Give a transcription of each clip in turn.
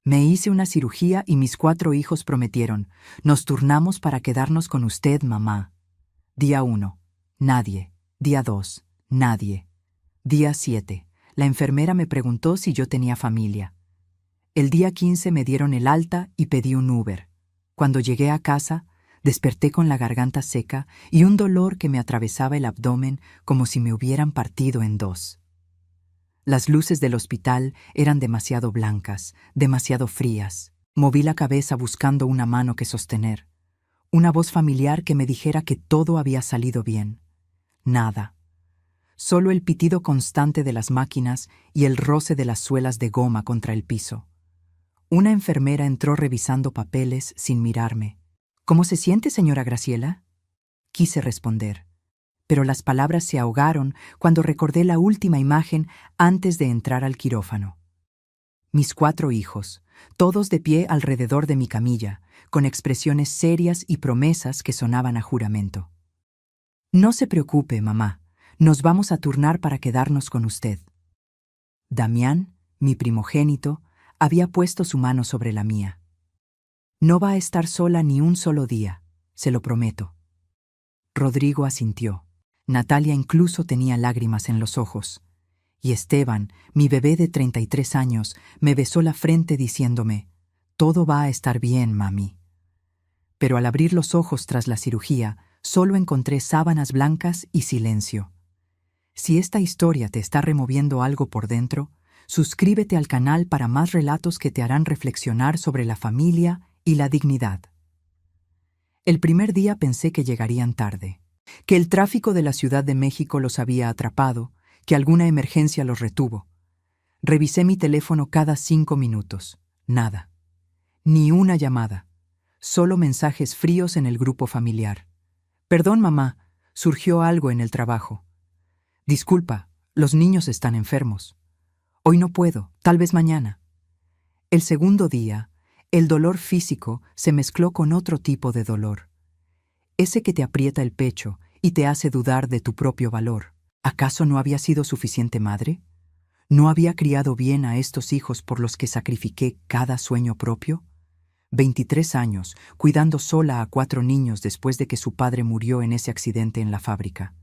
Me hice una cirugía y mis 4 hijos prometieron. Nos turnamos para quedarnos con usted, mamá. Día 1. Nadie. Día 2. Nadie. Día 7. La enfermera me preguntó si yo tenía familia. El día 15 me dieron el alta y pedí un Uber. Cuando llegué a casa, desperté con la garganta seca y un dolor que me atravesaba el abdomen como si me hubieran partido en 2. Las luces del hospital eran demasiado blancas, demasiado frías. Moví la cabeza buscando una mano que sostener. Una voz familiar que me dijera que todo había salido bien. Nada. Solo el pitido constante de las máquinas y el roce de las suelas de goma contra el piso. Una enfermera entró revisando papeles sin mirarme. ¿Cómo se siente, señora Graciela? Quise responder, pero las palabras se ahogaron cuando recordé la última imagen antes de entrar al quirófano. Mis 4 hijos, todos de pie alrededor de mi camilla, con expresiones serias y promesas que sonaban a juramento. No se preocupe, mamá, nos vamos a turnar para quedarnos con usted. Damián, mi primogénito, había puesto su mano sobre la mía. No va a estar sola ni un solo día, se lo prometo. Rodrigo asintió. Natalia incluso tenía lágrimas en los ojos. Y Esteban, mi bebé de 33 años, me besó la frente diciéndome, «Todo va a estar bien, mami». Pero al abrir los ojos tras la cirugía, solo encontré sábanas blancas y silencio. Si esta historia te está removiendo algo por dentro, suscríbete al canal para más relatos que te harán reflexionar sobre la familia y la dignidad. El primer día pensé que llegarían tarde, que el tráfico de la Ciudad de México los había atrapado, que alguna emergencia los retuvo. Revisé mi teléfono cada 5 minutos. Nada. Ni una llamada. Solo mensajes fríos en el grupo familiar. «Perdón, mamá, surgió algo en el trabajo». «Disculpa, los niños están enfermos». «Hoy no puedo, tal vez mañana». El segundo día, el dolor físico se mezcló con otro tipo de dolor. Ese que te aprieta el pecho y te hace dudar de tu propio valor. ¿Acaso no había sido suficiente madre? ¿No había criado bien a estos hijos por los que sacrifiqué cada sueño propio? 23 años, cuidando sola a 4 niños después de que su padre murió en ese accidente en la fábrica.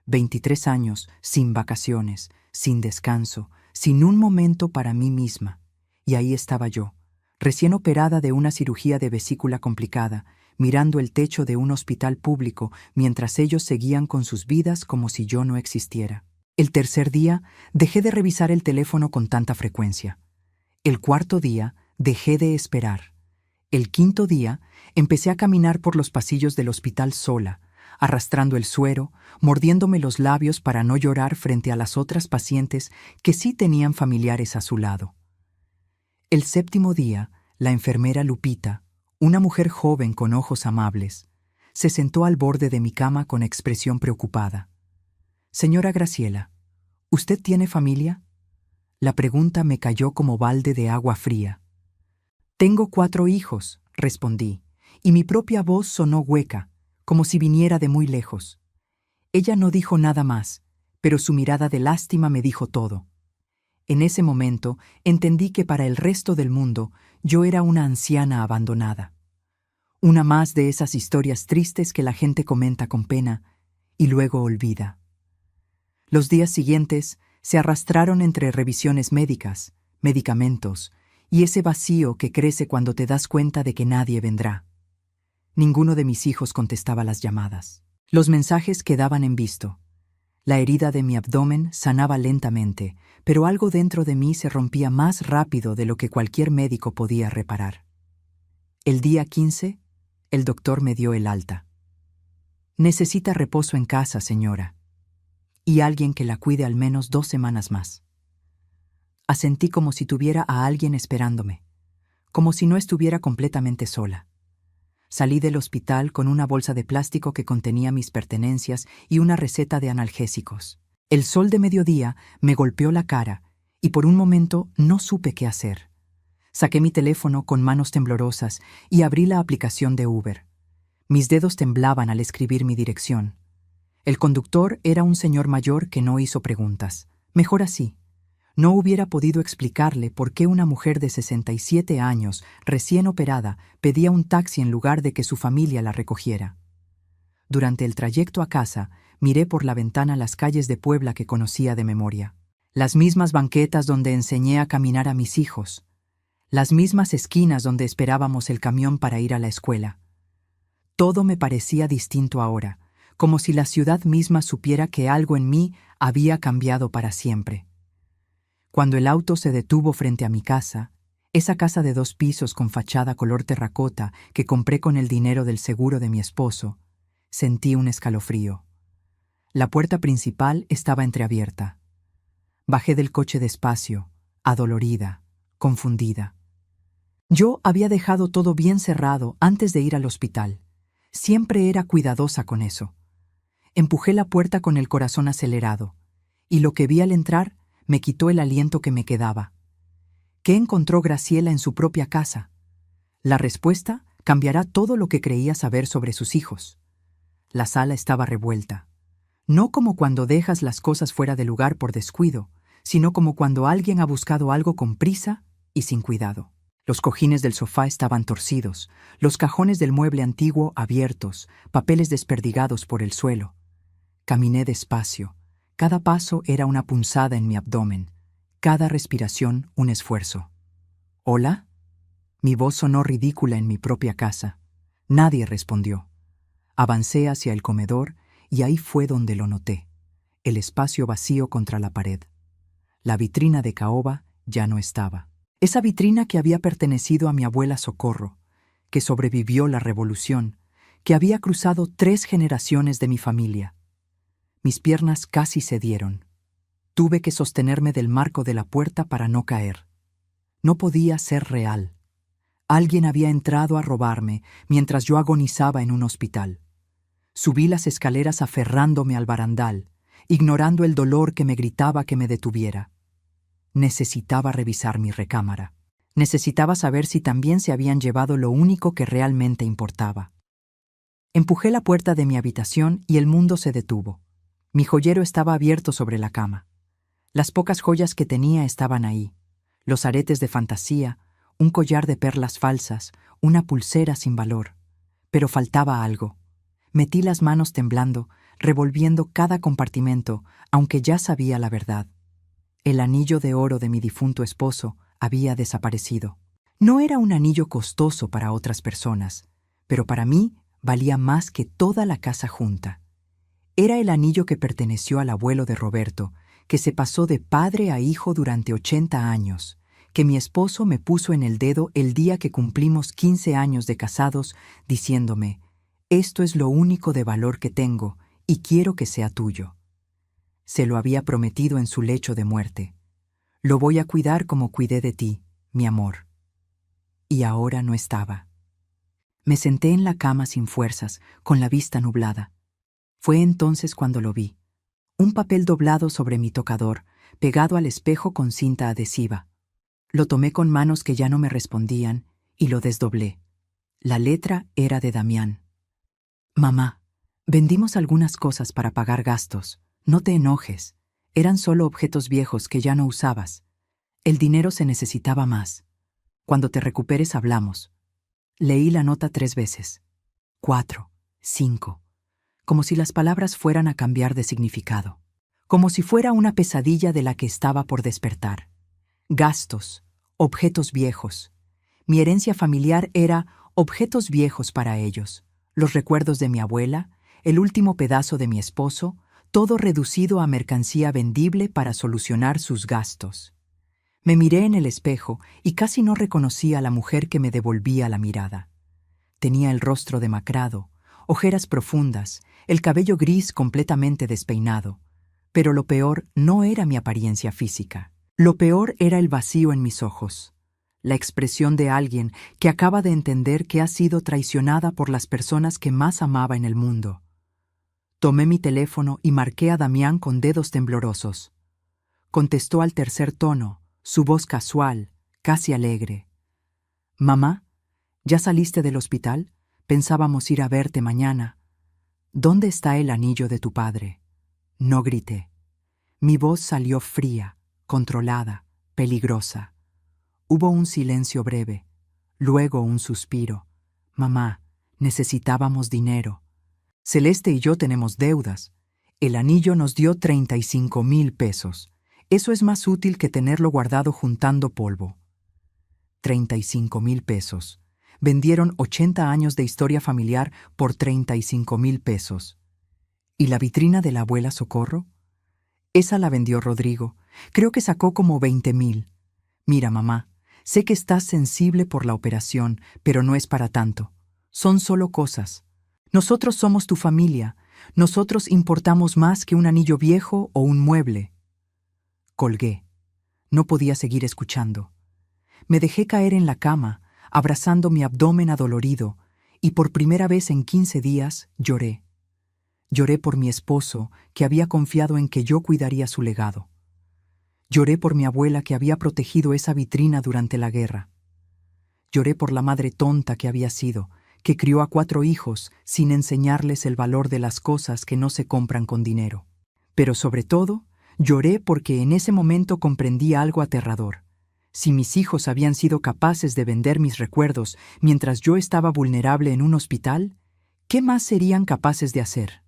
23 años sin vacaciones, sin descanso, sin un momento para mí misma. Y ahí estaba yo, recién operada de una cirugía de vesícula complicada, mirando el techo de un hospital público mientras ellos seguían con sus vidas como si yo no existiera. El tercer día, dejé de revisar el teléfono con tanta frecuencia. El cuarto día, dejé de esperar. El quinto día, empecé a caminar por los pasillos del hospital sola, arrastrando el suero, mordiéndome los labios para no llorar frente a las otras pacientes que sí tenían familiares a su lado. El séptimo día, la enfermera Lupita, una mujer joven con ojos amables, se sentó al borde de mi cama con expresión preocupada. «Señora Graciela, ¿usted tiene familia?» La pregunta me cayó como balde de agua fría. «Tengo 4 hijos», respondí, y mi propia voz sonó hueca, como si viniera de muy lejos. Ella no dijo nada más, pero su mirada de lástima me dijo todo. En ese momento entendí que para el resto del mundo yo era una anciana abandonada. Una más de esas historias tristes que la gente comenta con pena y luego olvida. Los días siguientes se arrastraron entre revisiones médicas, medicamentos y ese vacío que crece cuando te das cuenta de que nadie vendrá. Ninguno de mis hijos contestaba las llamadas. Los mensajes quedaban en visto. La herida de mi abdomen sanaba lentamente, pero algo dentro de mí se rompía más rápido de lo que cualquier médico podía reparar. El día 15, el doctor me dio el alta. «Necesita reposo en casa, señora, y alguien que la cuide al menos 2 semanas más». Asentí como si tuviera a alguien esperándome, como si no estuviera completamente sola. Salí del hospital con una bolsa de plástico que contenía mis pertenencias y una receta de analgésicos. El sol de mediodía me golpeó la cara y por un momento no supe qué hacer. Saqué mi teléfono con manos temblorosas y abrí la aplicación de Uber. Mis dedos temblaban al escribir mi dirección. El conductor era un señor mayor que no hizo preguntas. Mejor así. No hubiera podido explicarle por qué una mujer de 67 años, recién operada, pedía un taxi en lugar de que su familia la recogiera. Durante el trayecto a casa, miré por la ventana las calles de Puebla que conocía de memoria. Las mismas banquetas donde enseñé a caminar a mis hijos. Las mismas esquinas donde esperábamos el camión para ir a la escuela. Todo me parecía distinto ahora, como si la ciudad misma supiera que algo en mí había cambiado para siempre. Cuando el auto se detuvo frente a mi casa, esa casa de 2 pisos con fachada color terracota que compré con el dinero del seguro de mi esposo, sentí un escalofrío. La puerta principal estaba entreabierta. Bajé del coche despacio, adolorida, confundida. Yo había dejado todo bien cerrado antes de ir al hospital. Siempre era cuidadosa con eso. Empujé la puerta con el corazón acelerado, y lo que vi al entrar me quitó el aliento que me quedaba. ¿Qué encontró Graciela en su propia casa? La respuesta cambiará todo lo que creía saber sobre sus hijos. La sala estaba revuelta. No como cuando dejas las cosas fuera de lugar por descuido, sino como cuando alguien ha buscado algo con prisa y sin cuidado. Los cojines del sofá estaban torcidos, los cajones del mueble antiguo abiertos, papeles desperdigados por el suelo. Caminé despacio. Cada paso era una punzada en mi abdomen, cada respiración un esfuerzo. ¿Hola? Mi voz sonó ridícula en mi propia casa. Nadie respondió. Avancé hacia el comedor y ahí fue donde lo noté, el espacio vacío contra la pared. La vitrina de caoba ya no estaba. Esa vitrina que había pertenecido a mi abuela Socorro, que sobrevivió la revolución, que había cruzado 3 generaciones de mi familia. Mis piernas casi cedieron. Tuve que sostenerme del marco de la puerta para no caer. No podía ser real. Alguien había entrado a robarme mientras yo agonizaba en un hospital. Subí las escaleras aferrándome al barandal, ignorando el dolor que me gritaba que me detuviera. Necesitaba revisar mi recámara. Necesitaba saber si también se habían llevado lo único que realmente importaba. Empujé la puerta de mi habitación y el mundo se detuvo. Mi joyero estaba abierto sobre la cama. Las pocas joyas que tenía estaban ahí. Los aretes de fantasía, un collar de perlas falsas, una pulsera sin valor. Pero faltaba algo. Metí las manos temblando, revolviendo cada compartimento, aunque ya sabía la verdad. El anillo de oro de mi difunto esposo había desaparecido. No era un anillo costoso para otras personas, pero para mí valía más que toda la casa junta. Era el anillo que perteneció al abuelo de Roberto, que se pasó de padre a hijo durante 80 años, que mi esposo me puso en el dedo el día que cumplimos 15 años de casados, diciéndome: «Esto es lo único de valor que tengo y quiero que sea tuyo». Se lo había prometido en su lecho de muerte. «Lo voy a cuidar como cuidé de ti, mi amor». Y ahora no estaba. Me senté en la cama sin fuerzas, con la vista nublada. Fue entonces cuando lo vi. Un papel doblado sobre mi tocador, pegado al espejo con cinta adhesiva. Lo tomé con manos que ya no me respondían y lo desdoblé. La letra era de Damián. «Mamá, vendimos algunas cosas para pagar gastos. No te enojes. Eran solo objetos viejos que ya no usabas. El dinero se necesitaba más. Cuando te recuperes hablamos». Leí la nota 3 veces. 4, 5. Como si las palabras fueran a cambiar de significado. Como si fuera una pesadilla de la que estaba por despertar. Gastos, objetos viejos. Mi herencia familiar era objetos viejos para ellos. Los recuerdos de mi abuela, el último pedazo de mi esposo, todo reducido a mercancía vendible para solucionar sus gastos. Me miré en el espejo y casi no reconocí a la mujer que me devolvía la mirada. Tenía el rostro demacrado, ojeras profundas, el cabello gris completamente despeinado. Pero lo peor no era mi apariencia física. Lo peor era el vacío en mis ojos. La expresión de alguien que acaba de entender que ha sido traicionada por las personas que más amaba en el mundo. Tomé mi teléfono y marqué a Damián con dedos temblorosos. Contestó al tercer tono, su voz casual, casi alegre. «Mamá, ¿ya saliste del hospital? Pensábamos ir a verte mañana. ¿Dónde está el anillo de tu padre?» No grité. Mi voz salió fría, controlada, peligrosa. Hubo un silencio breve, luego un suspiro. Mamá, necesitábamos dinero. Celeste y yo tenemos deudas. El anillo nos dio 35,000 pesos. Eso es más útil que tenerlo guardado juntando polvo. 35,000 pesos. Vendieron 80 años de historia familiar por 35,000 pesos. ¿Y la vitrina de la abuela Socorro? Esa la vendió Rodrigo. Creo que sacó como 20,000. Mira, mamá, sé que estás sensible por la operación, pero no es para tanto. Son solo cosas. Nosotros somos tu familia. Nosotros importamos más que un anillo viejo o un mueble. Colgué. No podía seguir escuchando. Me dejé caer en la cama, abrazando mi abdomen adolorido, y por primera vez en 15 días lloré. Lloré por mi esposo, que había confiado en que yo cuidaría su legado. Lloré por mi abuela, que había protegido esa vitrina durante la guerra. Lloré por la madre tonta que había sido, que crió a 4 hijos sin enseñarles el valor de las cosas que no se compran con dinero. Pero sobre todo, lloré porque en ese momento comprendí algo aterrador. Si mis hijos habían sido capaces de vender mis recuerdos mientras yo estaba vulnerable en un hospital, ¿qué más serían capaces de hacer?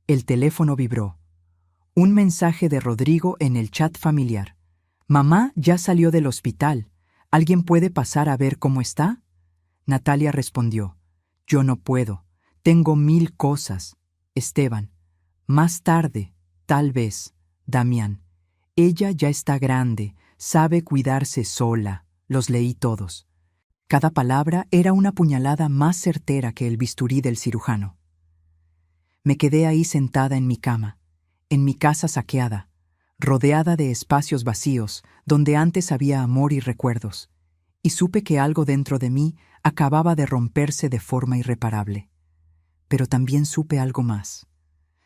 El teléfono vibró. Un mensaje de Rodrigo en el chat familiar. Mamá ya salió del hospital. ¿Alguien puede pasar a ver cómo está? Natalia respondió. Yo no puedo. Tengo 1000 cosas. Esteban. Más tarde, tal vez. Damián. Ella ya está grande. Sabe cuidarse sola. Los leí todos. Cada palabra era una puñalada más certera que el bisturí del cirujano. Me quedé ahí sentada en mi cama, en mi casa saqueada, rodeada de espacios vacíos donde antes había amor y recuerdos, y supe que algo dentro de mí acababa de romperse de forma irreparable. Pero también supe algo más.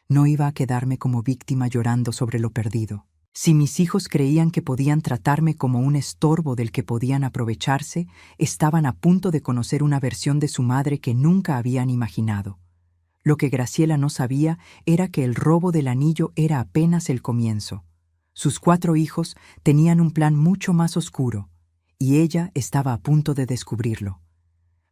No iba a quedarme como víctima llorando sobre lo perdido. Si mis hijos creían que podían tratarme como un estorbo del que podían aprovecharse, estaban a punto de conocer una versión de su madre que nunca habían imaginado. Lo que Graciela no sabía era que el robo del anillo era apenas el comienzo. Sus 4 hijos tenían un plan mucho más oscuro, y ella estaba a punto de descubrirlo.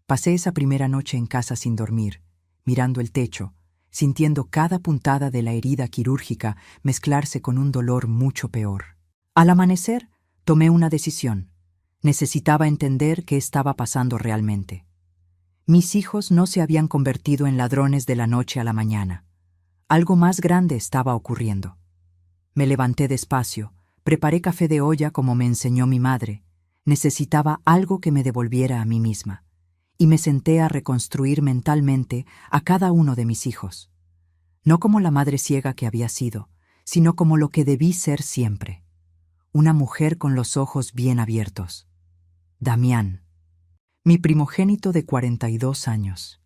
Pasé esa primera noche en casa sin dormir, mirando el techo, sintiendo cada puntada de la herida quirúrgica mezclarse con un dolor mucho peor. Al amanecer, tomé una decisión. Necesitaba entender qué estaba pasando realmente. Mis hijos no se habían convertido en ladrones de la noche a la mañana. Algo más grande estaba ocurriendo. Me levanté despacio, preparé café de olla como me enseñó mi madre. Necesitaba algo que me devolviera a mí misma. Y me senté a reconstruir mentalmente a cada uno de mis hijos. No como la madre ciega que había sido, sino como lo que debí ser siempre. Una mujer con los ojos bien abiertos. Damián. Mi primogénito de 42 años,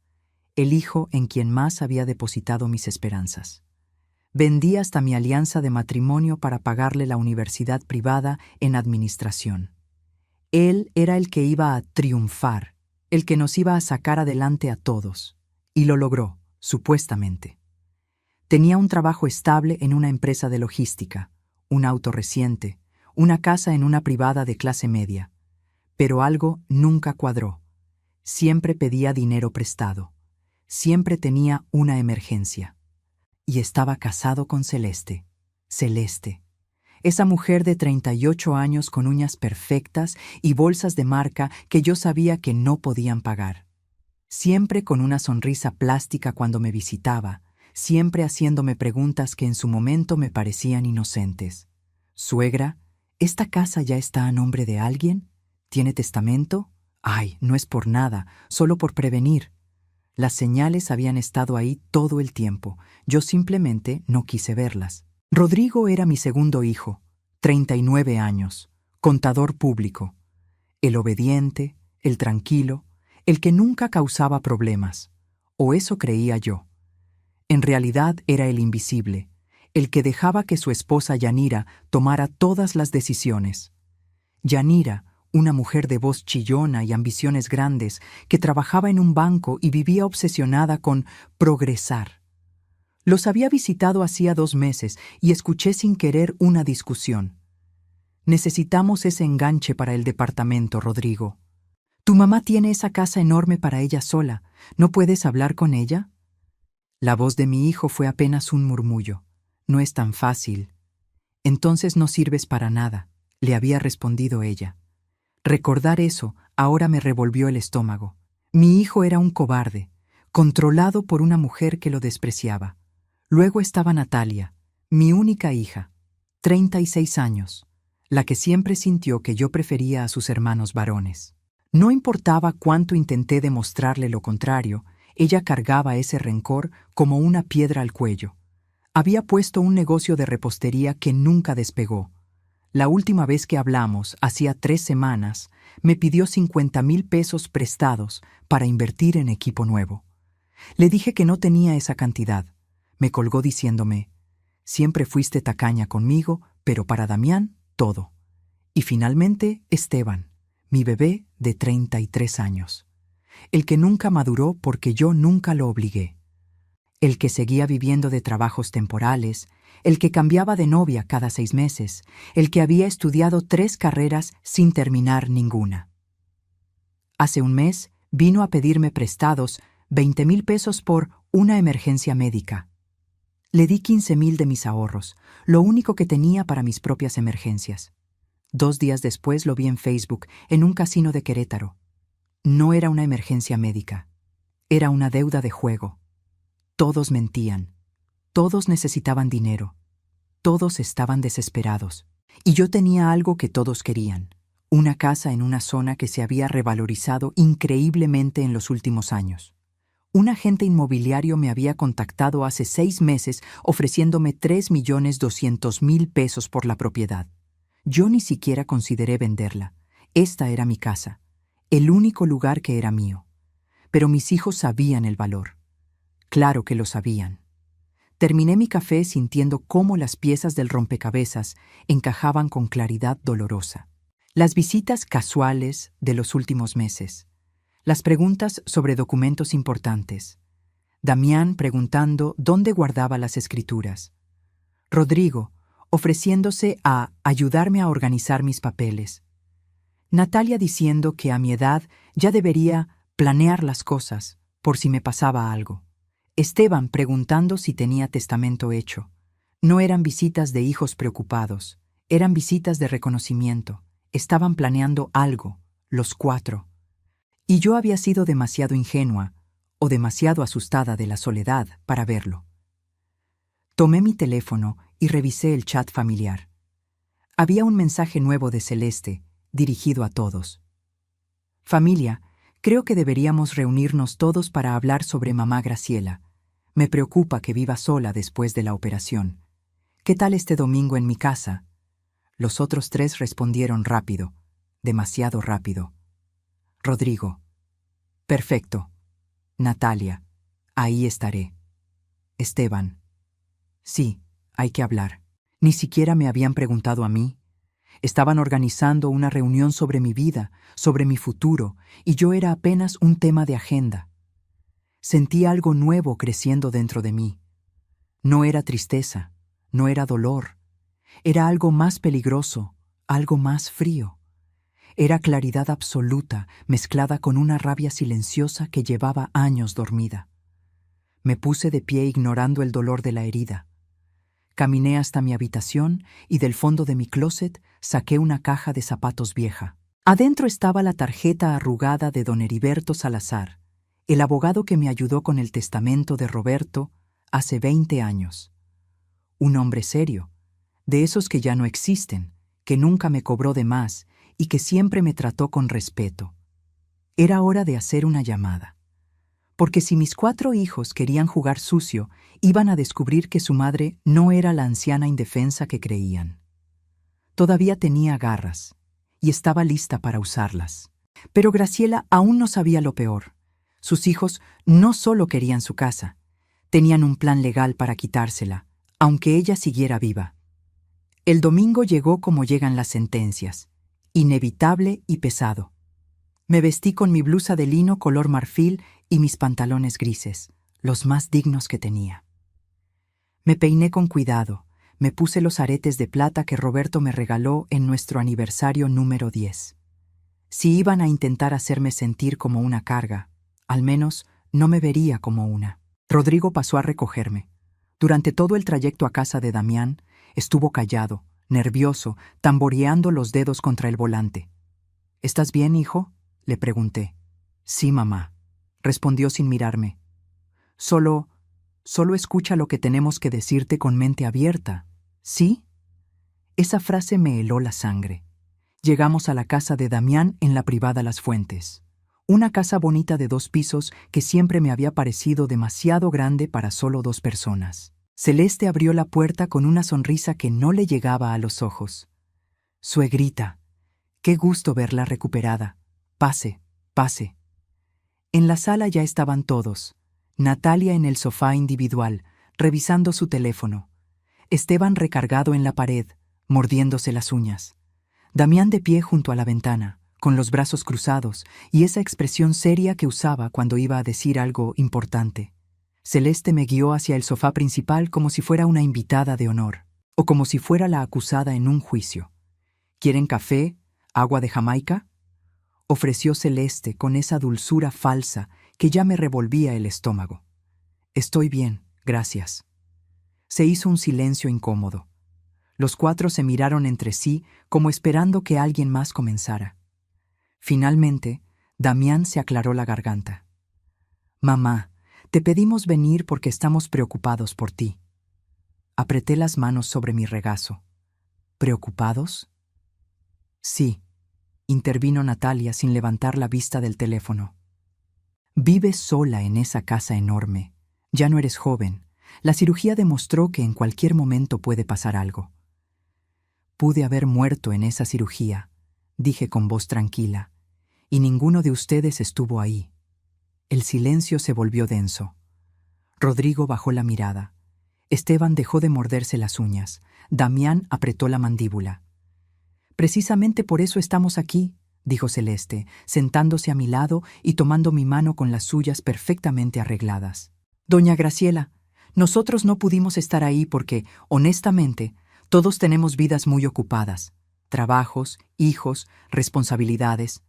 el hijo en quien más había depositado mis esperanzas. Vendí hasta mi alianza de matrimonio para pagarle la universidad privada en administración. Él era el que iba a triunfar, el que nos iba a sacar adelante a todos, y lo logró, supuestamente. Tenía un trabajo estable en una empresa de logística, un auto reciente, una casa en una privada de clase media. Pero algo nunca cuadró. Siempre pedía dinero prestado. Siempre tenía una emergencia. Y estaba casado con Celeste. Celeste. Esa mujer de 38 años con uñas perfectas y bolsas de marca que yo sabía que no podían pagar. Siempre con una sonrisa plástica cuando me visitaba, siempre haciéndome preguntas que en su momento me parecían inocentes. «Suegra, ¿esta casa ya está a nombre de alguien? ¿Tiene testamento? Ay, no es por nada, solo por prevenir». Las señales habían estado ahí todo el tiempo. Yo simplemente no quise verlas. Rodrigo era mi segundo hijo, 39 años, contador público. El obediente, el tranquilo, el que nunca causaba problemas. O eso creía yo. En realidad era el invisible, el que dejaba que su esposa Yanira tomara todas las decisiones. Yanira, una mujer de voz chillona y ambiciones grandes, que trabajaba en un banco y vivía obsesionada con progresar. Los había visitado hacía 2 meses y escuché sin querer una discusión. Necesitamos ese enganche para el departamento, Rodrigo. Tu mamá tiene esa casa enorme para ella sola. ¿No puedes hablar con ella? La voz de mi hijo fue apenas un murmullo. No es tan fácil. Entonces no sirves para nada, le había respondido ella. Recordar eso ahora me revolvió el estómago. Mi hijo era un cobarde, controlado por una mujer que lo despreciaba. Luego estaba Natalia, mi única hija, 36 años, la que siempre sintió que yo prefería a sus hermanos varones. No importaba cuánto intenté demostrarle lo contrario, ella cargaba ese rencor como una piedra al cuello. Había puesto un negocio de repostería que nunca despegó. La última vez que hablamos, hacía 3 semanas, me pidió 50,000 pesos prestados para invertir en equipo nuevo. Le dije que no tenía esa cantidad. Me colgó diciéndome, siempre fuiste tacaña conmigo, pero para Damián, todo. Y finalmente, Esteban, mi bebé de 33 años. El que nunca maduró porque yo nunca lo obligué. El que seguía viviendo de trabajos temporales, el que cambiaba de novia cada 6 meses, el que había estudiado 3 carreras sin terminar ninguna. Hace un mes vino a pedirme prestados 20,000 pesos por una emergencia médica. Le di 15,000 de mis ahorros, lo único que tenía para mis propias emergencias. 2 días después lo vi en Facebook, en un casino de Querétaro. No era una emergencia médica, era una deuda de juego. Todos mentían, todos necesitaban dinero, todos estaban desesperados. Y yo tenía algo que todos querían, una casa en una zona que se había revalorizado increíblemente en los últimos años. Un agente inmobiliario me había contactado hace 6 meses ofreciéndome 3,200,000 pesos por la propiedad. Yo ni siquiera consideré venderla. Esta era mi casa, el único lugar que era mío. Pero mis hijos sabían el valor. Claro que lo sabían. Terminé mi café sintiendo cómo las piezas del rompecabezas encajaban con claridad dolorosa. Las visitas casuales de los últimos meses. Las preguntas sobre documentos importantes. Damián preguntando dónde guardaba las escrituras. Rodrigo ofreciéndose a ayudarme a organizar mis papeles. Natalia diciendo que a mi edad ya debería planear las cosas por si me pasaba algo. Esteban preguntando si tenía testamento hecho. No eran visitas de hijos preocupados, eran visitas de reconocimiento. Estaban planeando algo, los 4. Y yo había sido demasiado ingenua o demasiado asustada de la soledad para verlo. Tomé mi teléfono y revisé el chat familiar. Había un mensaje nuevo de Celeste, dirigido a todos. Familia, creo que deberíamos reunirnos todos para hablar sobre mamá Graciela. Me preocupa que viva sola después de la operación. ¿Qué tal este domingo en mi casa? Los otros 3 respondieron rápido, demasiado rápido. Rodrigo. Perfecto. Natalia. Ahí estaré. Esteban. Sí, hay que hablar. Ni siquiera me habían preguntado a mí. Estaban organizando una reunión sobre mi vida, sobre mi futuro, y yo era apenas un tema de agenda. Sentí algo nuevo creciendo dentro de mí. No era tristeza, no era dolor. Era algo más peligroso, algo más frío. Era claridad absoluta mezclada con una rabia silenciosa que llevaba años dormida. Me puse de pie ignorando el dolor de la herida. Caminé hasta mi habitación y del fondo de mi closet saqué una caja de zapatos vieja. Adentro estaba la tarjeta arrugada de don Heriberto Salazar, el abogado que me ayudó con el testamento de Roberto hace 20 años. Un hombre serio, de esos que ya no existen, que nunca me cobró de más y que siempre me trató con respeto. Era hora de hacer una llamada. Porque si mis 4 hijos querían jugar sucio, iban a descubrir que su madre no era la anciana indefensa que creían. Todavía tenía garras, y estaba lista para usarlas. Pero Graciela aún no sabía lo peor. Sus hijos no solo querían su casa, tenían un plan legal para quitársela, aunque ella siguiera viva. El domingo llegó como llegan las sentencias, inevitable y pesado. Me vestí con mi blusa de lino color marfil y mis pantalones grises, los más dignos que tenía. Me peiné con cuidado, Me puse los aretes de plata que Roberto me regaló en nuestro aniversario número 10. Si iban a intentar hacerme sentir como una carga, al menos no me vería como una. Rodrigo pasó a recogerme. Durante todo el trayecto a casa de Damián, estuvo callado, nervioso, tamboreando los dedos contra el volante. ¿Estás bien, hijo?, le pregunté. Sí, mamá, respondió sin mirarme. Solo escucha lo que tenemos que decirte con mente abierta, ¿sí? Esa frase me heló la sangre. Llegamos a la casa de Damián en la privada Las Fuentes. Una casa bonita de 2 pisos que siempre me había parecido demasiado grande para solo 2 personas. Celeste abrió la puerta con una sonrisa que no le llegaba a los ojos. Suegrita, qué gusto verla recuperada. Pase, pase. En la sala ya estaban todos. Natalia en el sofá individual, revisando su teléfono. Esteban recargado en la pared, mordiéndose las uñas. Damián de pie junto a la ventana, con los brazos cruzados y esa expresión seria que usaba cuando iba a decir algo importante. Celeste me guió hacia el sofá principal como si fuera una invitada de honor, o como si fuera la acusada en un juicio. ¿Quieren café? ¿Agua de Jamaica?, ofreció Celeste con esa dulzura falsa que ya me revolvía el estómago. Estoy bien, gracias. Se hizo un silencio incómodo. Los 4 se miraron entre sí como esperando que alguien más comenzara. Finalmente, Damián se aclaró la garganta. Mamá, te pedimos venir porque estamos preocupados por ti. Apreté las manos sobre mi regazo. ¿Preocupados? Sí, intervino Natalia sin levantar la vista del teléfono. Vives sola en esa casa enorme. Ya no eres joven. La cirugía demostró que en cualquier momento puede pasar algo. Pude haber muerto en esa cirugía, dije con voz tranquila, y ninguno de ustedes estuvo ahí. El silencio se volvió denso. Rodrigo bajó la mirada. Esteban dejó de morderse las uñas. Damián apretó la mandíbula. Precisamente por eso estamos aquí, dijo Celeste, sentándose a mi lado y tomando mi mano con las suyas perfectamente arregladas. Doña Graciela, nosotros no pudimos estar ahí porque, honestamente, todos tenemos vidas muy ocupadas, trabajos, hijos, responsabilidades.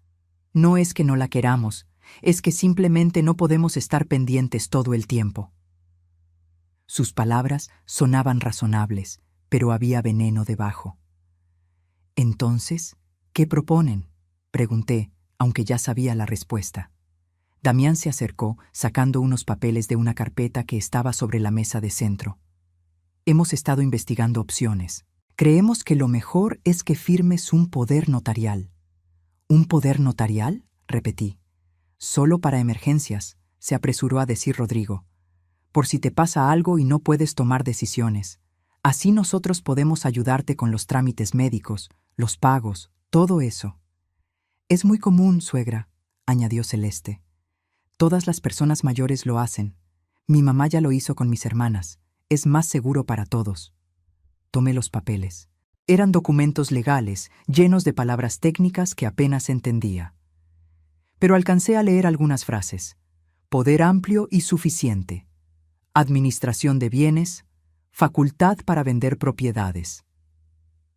No es que no la queramos, es que simplemente no podemos estar pendientes todo el tiempo. Sus palabras sonaban razonables, pero había veneno debajo. Entonces, ¿qué proponen?, pregunté, aunque ya sabía la respuesta. Damián se acercó, sacando unos papeles de una carpeta que estaba sobre la mesa de centro. Hemos estado investigando opciones. Creemos que lo mejor es que firmes un poder notarial. ¿Un poder notarial?, repetí. Solo para emergencias, se apresuró a decir Rodrigo. Por si te pasa algo y no puedes tomar decisiones. Así nosotros podemos ayudarte con los trámites médicos, los pagos, todo eso. Es muy común, suegra, añadió Celeste. Todas las personas mayores lo hacen. Mi mamá ya lo hizo con mis hermanas. Es más seguro para todos. Tomé los papeles. Eran documentos legales, llenos de palabras técnicas que apenas entendía. Pero alcancé a leer algunas frases. Poder amplio y suficiente. Administración de bienes. Facultad para vender propiedades.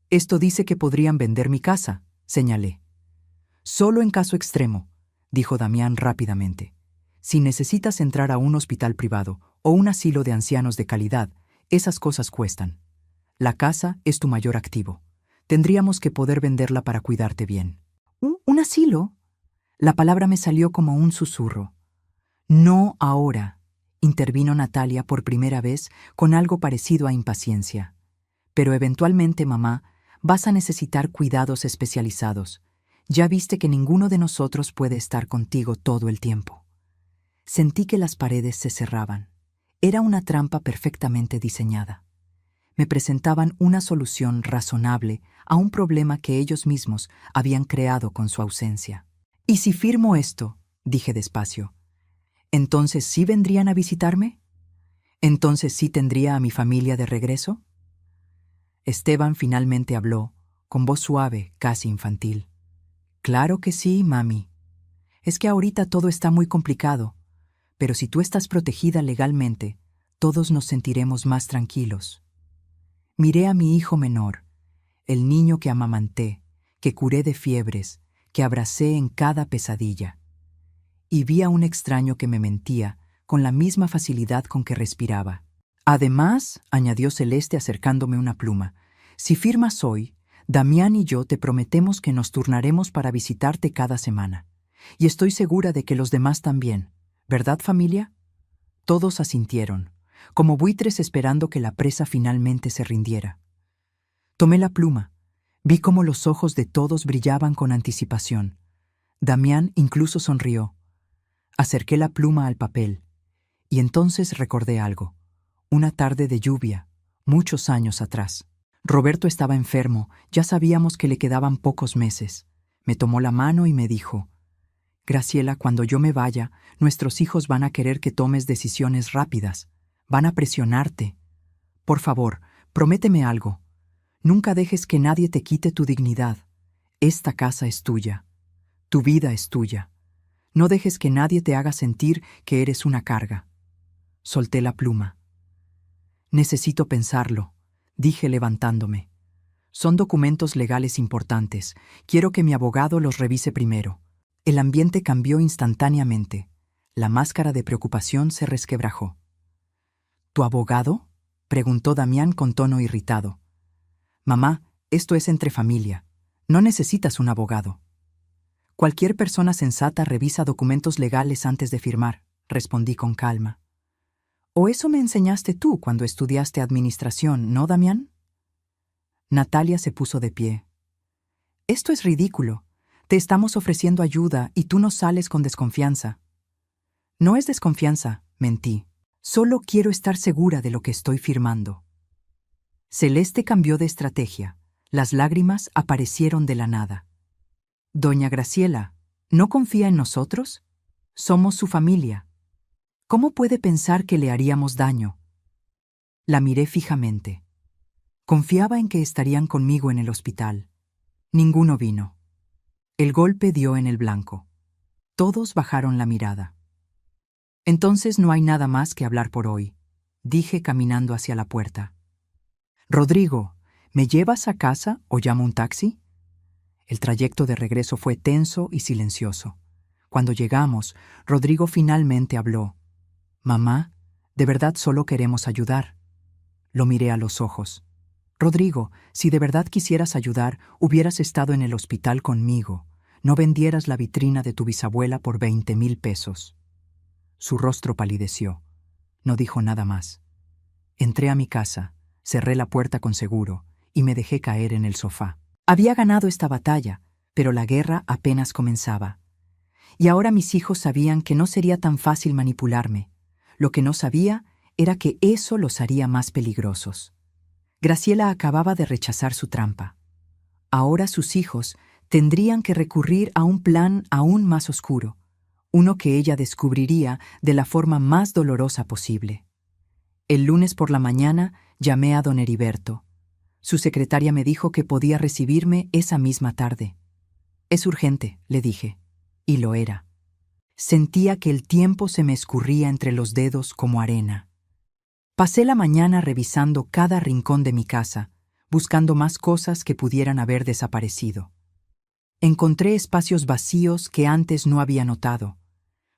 Esto dice que podrían vender mi casa, señalé. Solo en caso extremo, dijo Damián rápidamente. Si necesitas entrar a un hospital privado o un asilo de ancianos de calidad, esas cosas cuestan. La casa es tu mayor activo. Tendríamos que poder venderla para cuidarte bien. ¿Un asilo? La palabra me salió como un susurro. No ahora, intervino Natalia por primera vez con algo parecido a impaciencia. Pero eventualmente, mamá, vas a necesitar cuidados especializados. Ya viste que ninguno de nosotros puede estar contigo todo el tiempo. Sentí que las paredes se cerraban. Era una trampa perfectamente diseñada. Me presentaban una solución razonable a un problema que ellos mismos habían creado con su ausencia. ¿Y si firmo esto?, dije despacio. ¿Entonces sí vendrían a visitarme? ¿Entonces sí tendría a mi familia de regreso? Esteban finalmente habló, con voz suave, casi infantil. Claro que sí, mami. Es que ahorita todo está muy complicado, pero si tú estás protegida legalmente, todos nos sentiremos más tranquilos. Miré a mi hijo menor, el niño que amamanté, que curé de fiebres, que abracé en cada pesadilla. Y vi a un extraño que me mentía con la misma facilidad con que respiraba. Además, añadió Celeste acercándome una pluma, si firmas hoy, Damián y yo te prometemos que nos turnaremos para visitarte cada semana. Y estoy segura de que los demás también. ¿Verdad, familia? Todos asintieron, como buitres esperando que la presa finalmente se rindiera. Tomé la pluma. Vi cómo los ojos de todos brillaban con anticipación. Damián incluso sonrió. Acerqué la pluma al papel, y entonces recordé algo. Una tarde de lluvia, muchos años atrás. Roberto estaba enfermo, ya sabíamos que le quedaban pocos meses. Me tomó la mano y me dijo: Graciela, cuando yo me vaya, nuestros hijos van a querer que tomes decisiones rápidas. Van a presionarte. Por favor, prométeme algo. Nunca dejes que nadie te quite tu dignidad. Esta casa es tuya. Tu vida es tuya. No dejes que nadie te haga sentir que eres una carga. Solté la pluma. Necesito pensarlo, dije levantándome. Son documentos legales importantes. Quiero que mi abogado los revise primero. El ambiente cambió instantáneamente. La máscara de preocupación se resquebrajó. ¿Tu abogado?, preguntó Damián con tono irritado. Mamá, esto es entre familia. No necesitas un abogado. Cualquier persona sensata revisa documentos legales antes de firmar, respondí con calma. ¿O eso me enseñaste tú cuando estudiaste administración, no, Damián? Natalia se puso de pie. Esto es ridículo. Te estamos ofreciendo ayuda y tú nos sales con desconfianza. No es desconfianza, mentí. Solo quiero estar segura de lo que estoy firmando. Celeste cambió de estrategia. Las lágrimas aparecieron de la nada. Doña Graciela, ¿no confía en nosotros? Somos su familia. ¿Cómo puede pensar que le haríamos daño? La miré fijamente. Confiaba en que estarían conmigo en el hospital. Ninguno vino. El golpe dio en el blanco. Todos bajaron la mirada. Entonces no hay nada más que hablar por hoy, dije caminando hacia la puerta. Rodrigo, ¿me llevas a casa o llamo un taxi? El trayecto de regreso fue tenso y silencioso. Cuando llegamos, Rodrigo finalmente habló. Mamá, de verdad solo queremos ayudar. Lo miré a los ojos. Rodrigo, si de verdad quisieras ayudar, hubieras estado en el hospital conmigo. No vendieras la vitrina de tu bisabuela por 20,000 pesos. Su rostro palideció. No dijo nada más. Entré a mi casa, cerré la puerta con seguro y me dejé caer en el sofá. Había ganado esta batalla, pero la guerra apenas comenzaba. Y ahora mis hijos sabían que no sería tan fácil manipularme. Lo que no sabía era que eso los haría más peligrosos. Graciela acababa de rechazar su trampa. Ahora sus hijos tendrían que recurrir a un plan aún más oscuro, uno que ella descubriría de la forma más dolorosa posible. El lunes por la mañana llamé a don Heriberto. Su secretaria me dijo que podía recibirme esa misma tarde. Es urgente, le dije, y lo era. Sentía que el tiempo se me escurría entre los dedos como arena. Pasé la mañana revisando cada rincón de mi casa, buscando más cosas que pudieran haber desaparecido. Encontré espacios vacíos que antes no había notado.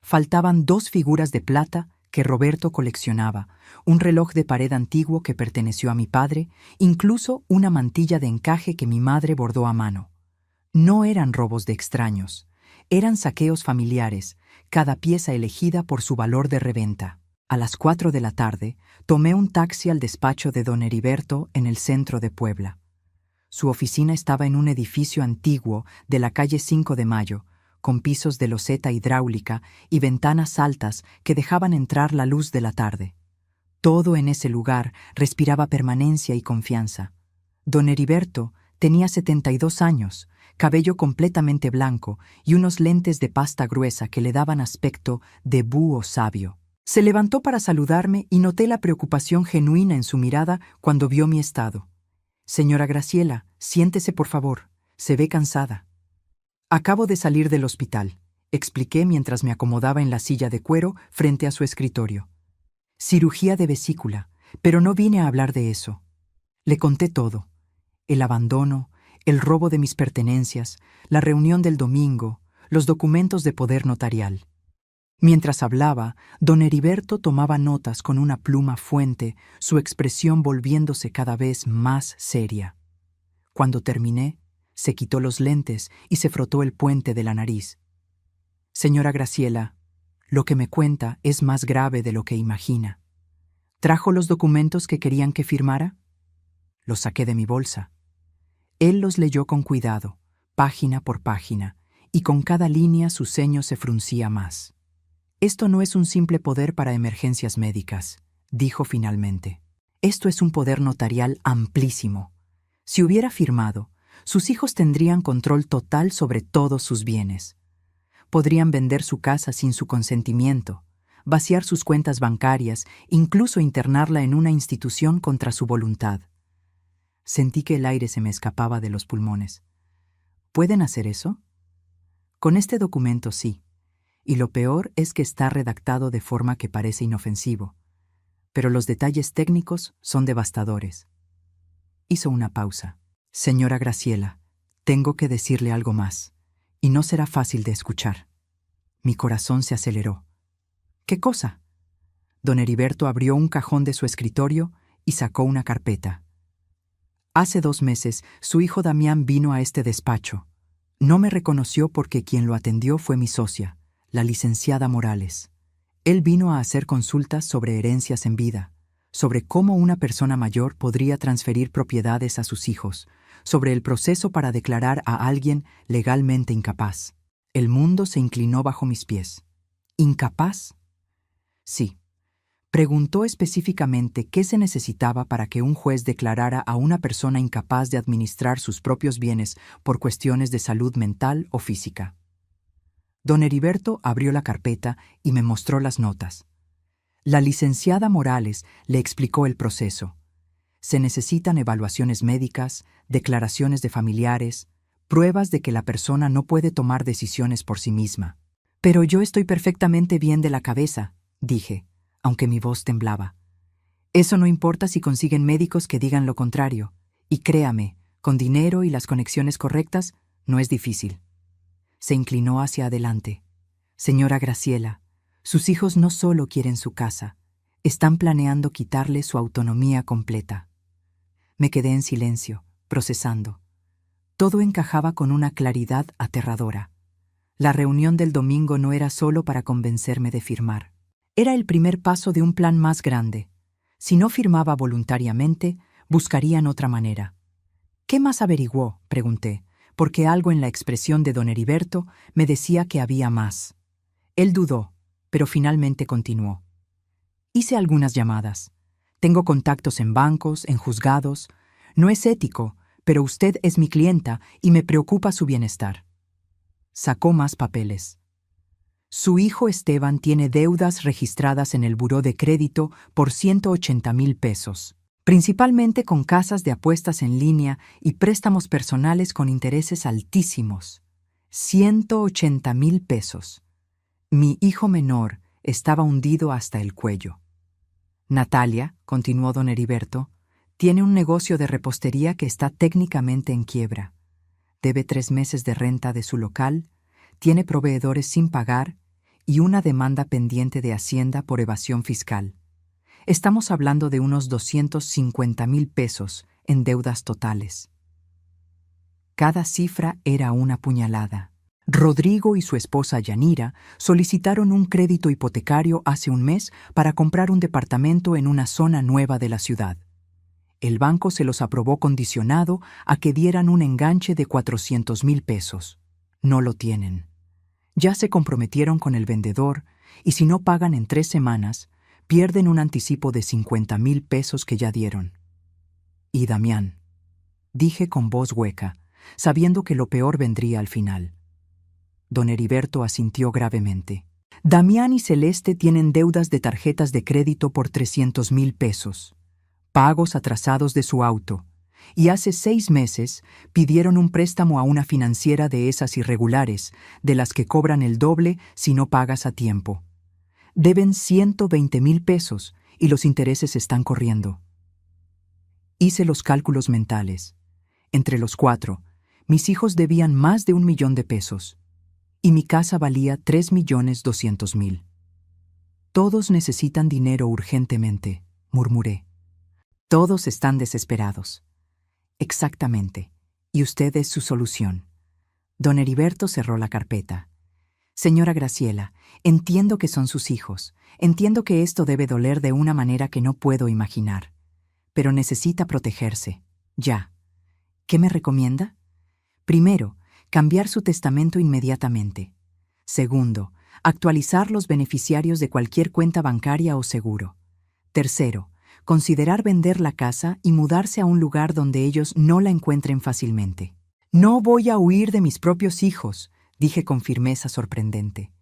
Faltaban 2 figuras de plata que Roberto coleccionaba, un reloj de pared antiguo que perteneció a mi padre, incluso una mantilla de encaje que mi madre bordó a mano. No eran robos de extraños, eran saqueos familiares, cada pieza elegida por su valor de reventa. A las 4 de la tarde, tomé un taxi al despacho de don Heriberto en el centro de Puebla. Su oficina estaba en un edificio antiguo de la calle 5 de Mayo, con pisos de loseta hidráulica y ventanas altas que dejaban entrar la luz de la tarde. Todo en ese lugar respiraba permanencia y confianza. Don Heriberto tenía 72 años, cabello completamente blanco y unos lentes de pasta gruesa que le daban aspecto de búho sabio. Se levantó para saludarme y noté la preocupación genuina en su mirada cuando vio mi estado. Señora Graciela, siéntese por favor, se ve cansada. Acabo de salir del hospital, expliqué mientras me acomodaba en la silla de cuero frente a su escritorio. Cirugía de vesícula, pero no vine a hablar de eso. Le conté todo: el abandono, el robo de mis pertenencias, la reunión del domingo, los documentos de poder notarial. Mientras hablaba, don Heriberto tomaba notas con una pluma fuente, su expresión volviéndose cada vez más seria. Cuando terminé, se quitó los lentes y se frotó el puente de la nariz. Señora Graciela, lo que me cuenta es más grave de lo que imagina. ¿Trajo los documentos que querían que firmara? Los saqué de mi bolsa. Él los leyó con cuidado, página por página, y con cada línea su ceño se fruncía más. Esto no es un simple poder para emergencias médicas, dijo finalmente. Esto es un poder notarial amplísimo. Si hubiera firmado, sus hijos tendrían control total sobre todos sus bienes. Podrían vender su casa sin su consentimiento, vaciar sus cuentas bancarias, incluso internarla en una institución contra su voluntad. Sentí que el aire se me escapaba de los pulmones. ¿Pueden hacer eso? Con este documento sí, y lo peor es que está redactado de forma que parece inofensivo, pero los detalles técnicos son devastadores. Hizo una pausa. Señora Graciela, tengo que decirle algo más, y no será fácil de escuchar. Mi corazón se aceleró. ¿Qué cosa? Don Heriberto abrió un cajón de su escritorio y sacó una carpeta. Hace 2 meses, su hijo Damián vino a este despacho. No me reconoció porque quien lo atendió fue mi socia, la licenciada Morales. Él vino a hacer consultas sobre herencias en vida, sobre cómo una persona mayor podría transferir propiedades a sus hijos, sobre el proceso para declarar a alguien legalmente incapaz. El mundo se inclinó bajo mis pies. ¿Incapaz? Sí. Preguntó específicamente qué se necesitaba para que un juez declarara a una persona incapaz de administrar sus propios bienes por cuestiones de salud mental o física. Don Heriberto abrió la carpeta y me mostró las notas. La licenciada Morales le explicó el proceso. Se necesitan evaluaciones médicas, declaraciones de familiares, pruebas de que la persona no puede tomar decisiones por sí misma. Pero yo estoy perfectamente bien de la cabeza, dije, aunque mi voz temblaba. Eso no importa si consiguen médicos que digan lo contrario. Y créame, con dinero y las conexiones correctas, no es difícil. Se inclinó hacia adelante. Señora Graciela, sus hijos no solo quieren su casa, están planeando quitarle su autonomía completa. Me quedé en silencio, procesando. Todo encajaba con una claridad aterradora. La reunión del domingo no era solo para convencerme de firmar. Era el primer paso de un plan más grande. Si no firmaba voluntariamente, buscarían otra manera. ¿Qué más averiguó?, pregunté, porque algo en la expresión de don Heriberto me decía que había más. Él dudó, pero finalmente continuó. Hice algunas llamadas. Tengo contactos en bancos, en juzgados. No es ético, pero usted es mi clienta y me preocupa su bienestar. Sacó más papeles. Su hijo Esteban tiene deudas registradas en el buró de crédito por 180,000 pesos, principalmente con casas de apuestas en línea y préstamos personales con intereses altísimos. 180,000 pesos. Mi hijo menor estaba hundido hasta el cuello. Natalia, continuó don Heriberto, tiene un negocio de repostería que está técnicamente en quiebra. Debe 3 meses de renta de su local, tiene proveedores sin pagar y una demanda pendiente de Hacienda por evasión fiscal. Estamos hablando de unos 250,000 pesos en deudas totales. Cada cifra era una puñalada. Rodrigo y su esposa Yanira solicitaron un crédito hipotecario hace un mes para comprar un departamento en una zona nueva de la ciudad. El banco se los aprobó condicionado a que dieran un enganche de 400,000 pesos. No lo tienen. Ya se comprometieron con el vendedor y si no pagan en 3 semanas, pierden un anticipo de 50,000 pesos que ya dieron. Y Damián, dije con voz hueca, sabiendo que lo peor vendría al final. Don Heriberto asintió gravemente. Damián y Celeste tienen deudas de tarjetas de crédito por 300,000 pesos, pagos atrasados de su auto, y hace 6 meses pidieron un préstamo a una financiera de esas irregulares, de las que cobran el doble si no pagas a tiempo. Deben 120,000 pesos y los intereses están corriendo. Hice los cálculos mentales. Entre los 4, mis hijos debían más de 1.000.000 de pesos. Y mi casa valía 3.200.000. Todos necesitan dinero urgentemente, murmuré. Todos están desesperados. Exactamente. Y usted es su solución. Don Heriberto cerró la carpeta. Señora Graciela, entiendo que son sus hijos. Entiendo que esto debe doler de una manera que no puedo imaginar. Pero necesita protegerse. Ya. ¿Qué me recomienda? Primero, cambiar su testamento inmediatamente. Segundo, actualizar los beneficiarios de cualquier cuenta bancaria o seguro. Tercero, considerar vender la casa y mudarse a un lugar donde ellos no la encuentren fácilmente. No voy a huir de mis propios hijos, dije con firmeza sorprendente.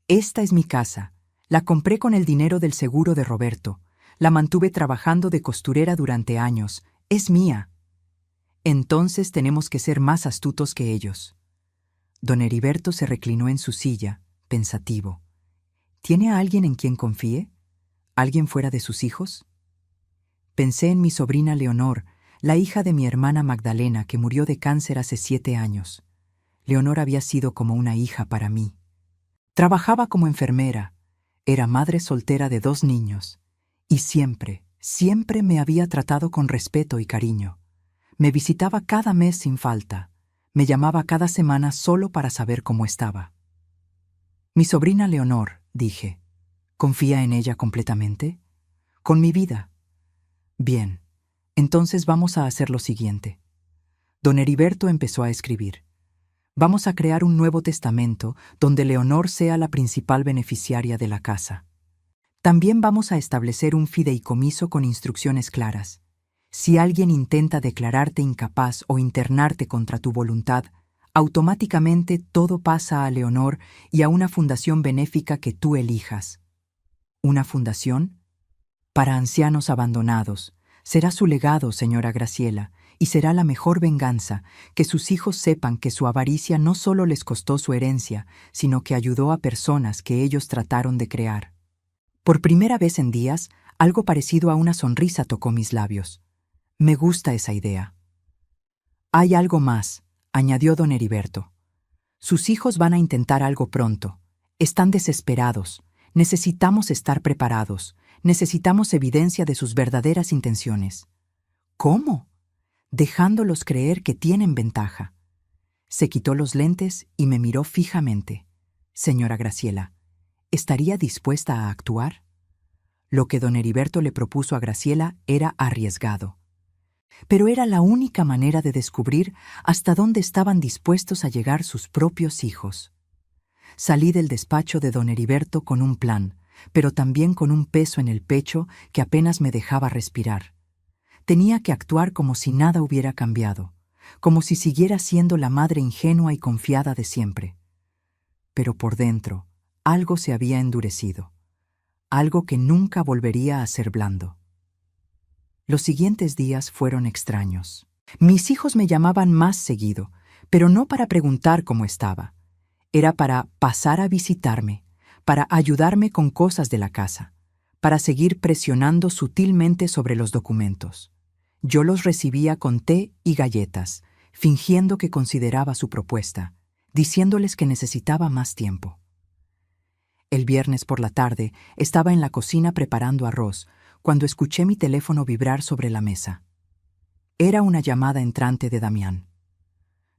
Esta es mi casa. La compré con el dinero del seguro de Roberto. La mantuve trabajando de costurera durante años. Es mía. Entonces tenemos que ser más astutos que ellos. Don Heriberto se reclinó en su silla, pensativo. ¿Tiene a alguien en quien confíe? ¿Alguien fuera de sus hijos? Pensé en mi sobrina Leonor, la hija de mi hermana Magdalena, que murió de cáncer hace 7 años. Leonor había sido como una hija para mí. Trabajaba como enfermera, era madre soltera de 2 niños, y siempre, siempre me había tratado con respeto y cariño. Me visitaba cada mes sin falta, me llamaba cada semana solo para saber cómo estaba. Mi sobrina Leonor, dije, ¿confía en ella completamente? Con mi vida. Bien, entonces vamos a hacer lo siguiente. Don Heriberto empezó a escribir. Vamos a crear un nuevo testamento donde Leonor sea la principal beneficiaria de la casa. También vamos a establecer un fideicomiso con instrucciones claras. Si alguien intenta declararte incapaz o internarte contra tu voluntad, automáticamente todo pasa a Leonor y a una fundación benéfica que tú elijas. ¿Una fundación? Para ancianos abandonados. Será su legado, señora Graciela, y será la mejor venganza, que sus hijos sepan que su avaricia no solo les costó su herencia, sino que ayudó a personas que ellos trataron de crear. Por primera vez en días, algo parecido a una sonrisa tocó mis labios. Me gusta esa idea. Hay algo más, añadió don Heriberto. Sus hijos van a intentar algo pronto. Están desesperados. Necesitamos estar preparados. Necesitamos evidencia de sus verdaderas intenciones. ¿Cómo? Dejándolos creer que tienen ventaja. Se quitó los lentes y me miró fijamente. Señora Graciela, ¿estaría dispuesta a actuar? Lo que don Heriberto le propuso a Graciela era arriesgado. Pero era la única manera de descubrir hasta dónde estaban dispuestos a llegar sus propios hijos. Salí del despacho de don Heriberto con un plan, pero también con un peso en el pecho que apenas me dejaba respirar. Tenía que actuar como si nada hubiera cambiado, como si siguiera siendo la madre ingenua y confiada de siempre. Pero por dentro, algo se había endurecido, algo que nunca volvería a ser blando. Los siguientes días fueron extraños. Mis hijos me llamaban más seguido, pero no para preguntar cómo estaba. Era para pasar a visitarme, para ayudarme con cosas de la casa, para seguir presionando sutilmente sobre los documentos. Yo los recibía con té y galletas, fingiendo que consideraba su propuesta, diciéndoles que necesitaba más tiempo. El viernes por la tarde estaba en la cocina preparando arroz, cuando escuché mi teléfono vibrar sobre la mesa. Era una llamada entrante de Damián.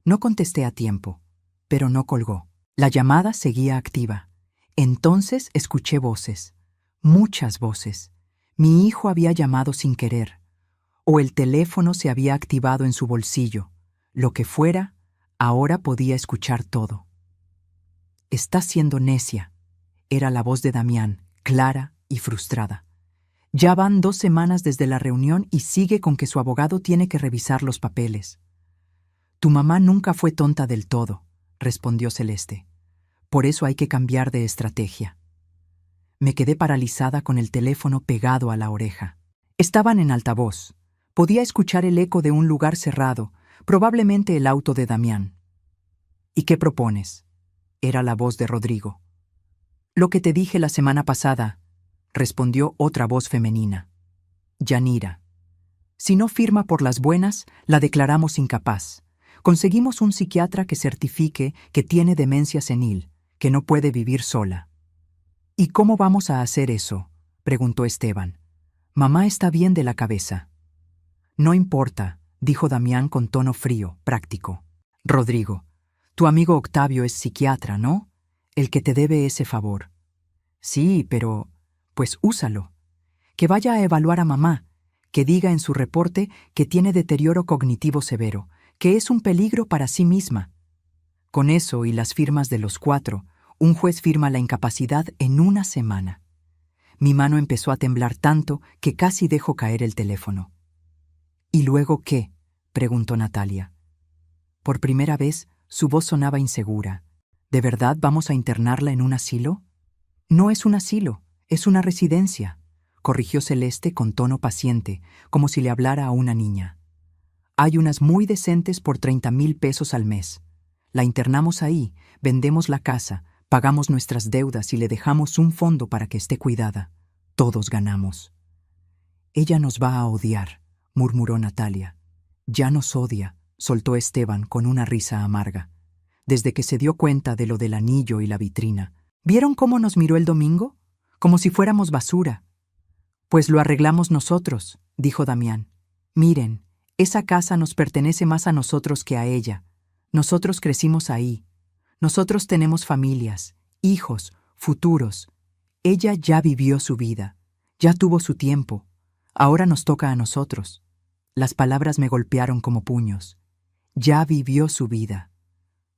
No contesté a tiempo, pero no colgó. La llamada seguía activa. Entonces escuché voces, muchas voces. Mi hijo había llamado sin querer, o el teléfono se había activado en su bolsillo. Lo que fuera, ahora podía escuchar todo. «Estás siendo necia», era la voz de Damián, clara y frustrada. Ya van 2 semanas desde la reunión y sigue con que su abogado tiene que revisar los papeles. «Tu mamá nunca fue tonta del todo», respondió Celeste. «Por eso hay que cambiar de estrategia». Me quedé paralizada con el teléfono pegado a la oreja. Estaban en altavoz. Podía escuchar el eco de un lugar cerrado, probablemente el auto de Damián. «¿Y qué propones?», era la voz de Rodrigo. «Lo que te dije la semana pasada», respondió otra voz femenina. «Yanira». Si no firma por las buenas, la declaramos incapaz. Conseguimos un psiquiatra que certifique que tiene demencia senil, que no puede vivir sola. ¿Y cómo vamos a hacer eso?, preguntó Esteban. Mamá está bien de la cabeza. No importa, dijo Damián con tono frío, práctico. Rodrigo, tu amigo Octavio es psiquiatra, ¿no? El que te debe ese favor. Sí, pero... pues úsalo. Que vaya a evaluar a mamá, que diga en su reporte que tiene deterioro cognitivo severo, que es un peligro para sí misma. Con eso y las firmas de los 4, un juez firma la incapacidad en una semana. Mi mano empezó a temblar tanto que casi dejó caer el teléfono. ¿Y luego qué?, preguntó Natalia. Por primera vez, su voz sonaba insegura. ¿De verdad vamos a internarla en un asilo? No es un asilo, es una residencia, corrigió Celeste con tono paciente, como si le hablara a una niña. Hay unas muy decentes por 30,000 pesos al mes. La internamos ahí, vendemos la casa, pagamos nuestras deudas y le dejamos un fondo para que esté cuidada. Todos ganamos. Ella nos va a odiar, murmuró Natalia. Ya nos odia, soltó Esteban con una risa amarga. Desde que se dio cuenta de lo del anillo y la vitrina. ¿Vieron cómo nos miró el domingo? Como si fuéramos basura. Pues lo arreglamos nosotros, dijo Damián. Miren, esa casa nos pertenece más a nosotros que a ella. Nosotros crecimos ahí. Nosotros tenemos familias, hijos, futuros. Ella ya vivió su vida, ya tuvo su tiempo. Ahora nos toca a nosotros. Las palabras me golpearon como puños. Ya vivió su vida.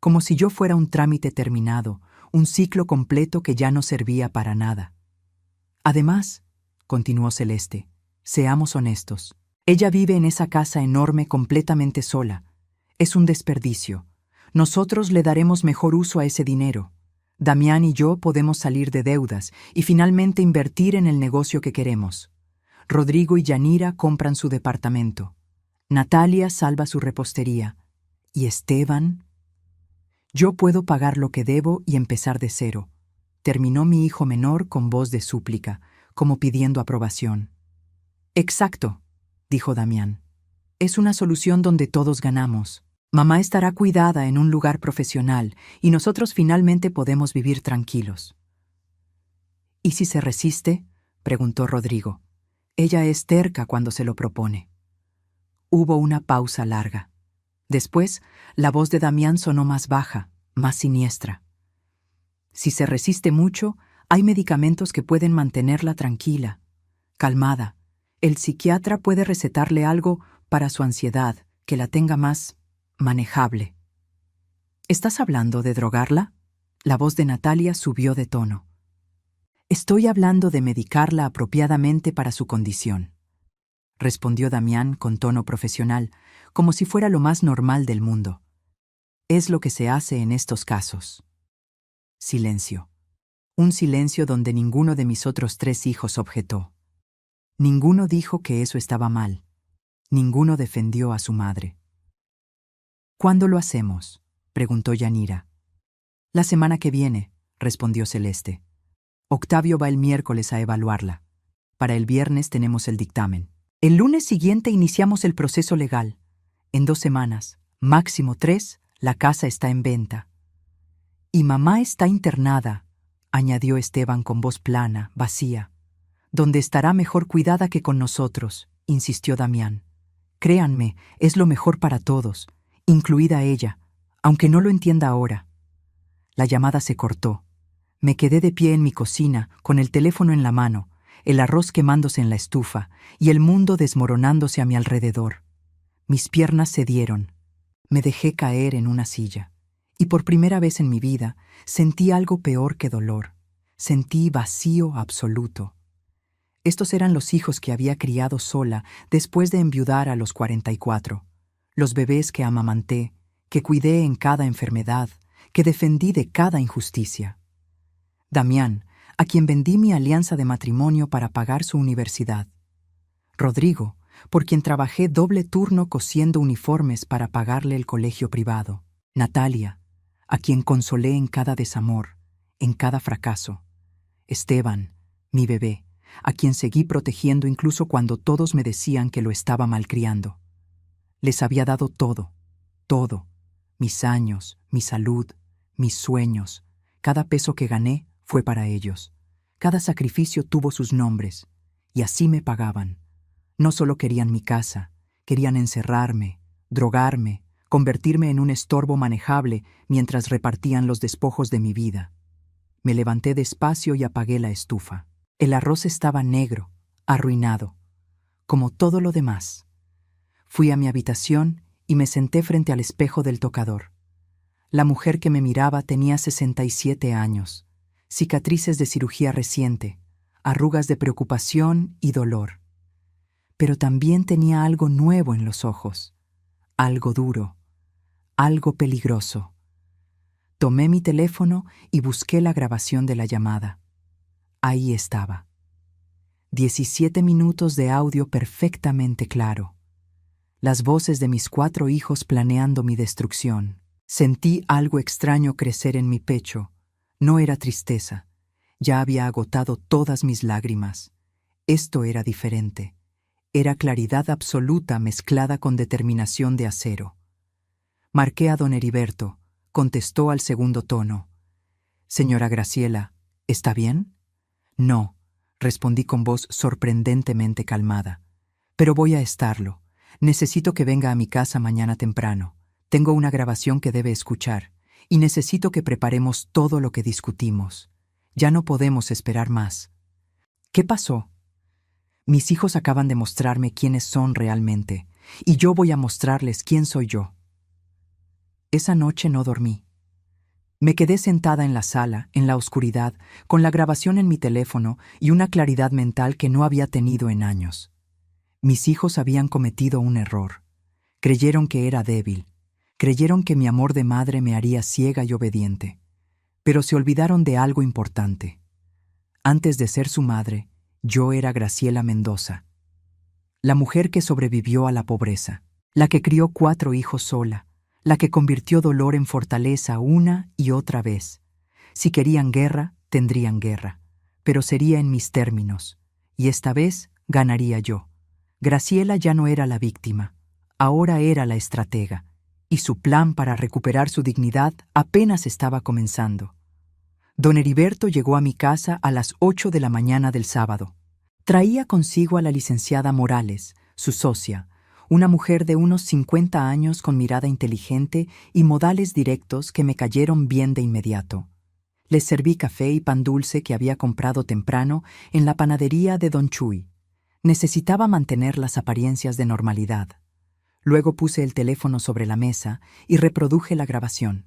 Como si yo fuera un trámite terminado, un ciclo completo que ya no servía para nada. Además, continuó Celeste, seamos honestos. Ella vive en esa casa enorme completamente sola. Es un desperdicio. Nosotros le daremos mejor uso a ese dinero. Damián y yo podemos salir de deudas y finalmente invertir en el negocio que queremos. Rodrigo y Yanira compran su departamento. Natalia salva su repostería. ¿Y Esteban? Yo puedo pagar lo que debo y empezar de cero, terminó mi hijo menor con voz de súplica, como pidiendo aprobación. Exacto, dijo Damián. Es una solución donde todos ganamos. Mamá estará cuidada en un lugar profesional y nosotros finalmente podemos vivir tranquilos. ¿Y si se resiste?, preguntó Rodrigo. Ella es terca cuando se lo propone. Hubo una pausa larga. Después, la voz de Damián sonó más baja, más siniestra. Si se resiste mucho, hay medicamentos que pueden mantenerla tranquila, calmada. El psiquiatra puede recetarle algo para su ansiedad, que la tenga más manejable. ¿Estás hablando de drogarla? La voz de Natalia subió de tono. Estoy hablando de medicarla apropiadamente para su condición, respondió Damián con tono profesional, como si fuera lo más normal del mundo. Es lo que se hace en estos casos. Silencio. Un silencio donde ninguno de mis otros 3 hijos objetó. Ninguno dijo que eso estaba mal. Ninguno defendió a su madre. ¿Cuándo lo hacemos?, preguntó Yanira. La semana que viene, respondió Celeste. Octavio va el miércoles a evaluarla. Para el viernes tenemos el dictamen. El lunes siguiente iniciamos el proceso legal. En 2 semanas, máximo 3, la casa está en venta. Y mamá está internada, añadió Esteban con voz plana, vacía. Donde estará mejor cuidada que con nosotros, insistió Damián. Créanme, es lo mejor para todos, incluida ella, aunque no lo entienda ahora. La llamada se cortó. Me quedé de pie en mi cocina, con el teléfono en la mano, el arroz quemándose en la estufa y el mundo desmoronándose a mi alrededor. Mis piernas cedieron. Me dejé caer en una silla. Y por primera vez en mi vida sentí algo peor que dolor. Sentí vacío absoluto. Estos eran los hijos que había criado sola después de enviudar a los 44. Los bebés que amamanté, que cuidé en cada enfermedad, que defendí de cada injusticia. Damián, a quien vendí mi alianza de matrimonio para pagar su universidad. Rodrigo, por quien trabajé doble turno cosiendo uniformes para pagarle el colegio privado. Natalia, a quien consolé en cada desamor, en cada fracaso. Esteban, mi bebé, a quien seguí protegiendo incluso cuando todos me decían que lo estaba malcriando. Les había dado todo, todo, mis años, mi salud, mis sueños. Cada peso que gané fue para ellos. Cada sacrificio tuvo sus nombres, y así me pagaban. No solo querían mi casa, querían encerrarme, drogarme, convertirme en un estorbo manejable mientras repartían los despojos de mi vida. Me levanté despacio y apagué la estufa. El arroz estaba negro, arruinado, como todo lo demás. Fui a mi habitación y me senté frente al espejo del tocador. La mujer que me miraba tenía 67 años, cicatrices de cirugía reciente, arrugas de preocupación y dolor. Pero también tenía algo nuevo en los ojos, algo duro, algo peligroso. Tomé mi teléfono y busqué la grabación de la llamada. Ahí estaba. 17 minutos de audio perfectamente claro. Las voces de mis 4 hijos planeando mi destrucción. Sentí algo extraño crecer en mi pecho. No era tristeza. Ya había agotado todas mis lágrimas. Esto era diferente. Era claridad absoluta mezclada con determinación de acero. Marqué a don Heriberto. Contestó al segundo tono. «Señora Graciela, ¿está bien?» «No», respondí con voz sorprendentemente calmada. «Pero voy a estarlo. Necesito que venga a mi casa mañana temprano. Tengo una grabación que debe escuchar, y necesito que preparemos todo lo que discutimos. Ya no podemos esperar más». «¿Qué pasó?» «Mis hijos acaban de mostrarme quiénes son realmente, y yo voy a mostrarles quién soy yo». Esa noche no dormí. Me quedé sentada en la sala, en la oscuridad, con la grabación en mi teléfono y una claridad mental que no había tenido en años. Mis hijos habían cometido un error. Creyeron que era débil. Creyeron que mi amor de madre me haría ciega y obediente. Pero se olvidaron de algo importante. Antes de ser su madre, yo era Graciela Mendoza. La mujer que sobrevivió a la pobreza. La que crió 4 hijos sola. La que convirtió dolor en fortaleza una y otra vez. Si querían guerra, tendrían guerra, pero sería en mis términos, y esta vez ganaría yo. Graciela ya no era la víctima, ahora era la estratega, y su plan para recuperar su dignidad apenas estaba comenzando. Don Heriberto llegó a mi casa a las 8 de la mañana del sábado. Traía consigo a la licenciada Morales, su socia, una mujer de unos 50 años con mirada inteligente y modales directos que me cayeron bien de inmediato. Les serví café y pan dulce que había comprado temprano en la panadería de Don Chuy. Necesitaba mantener las apariencias de normalidad. Luego puse el teléfono sobre la mesa y reproduje la grabación.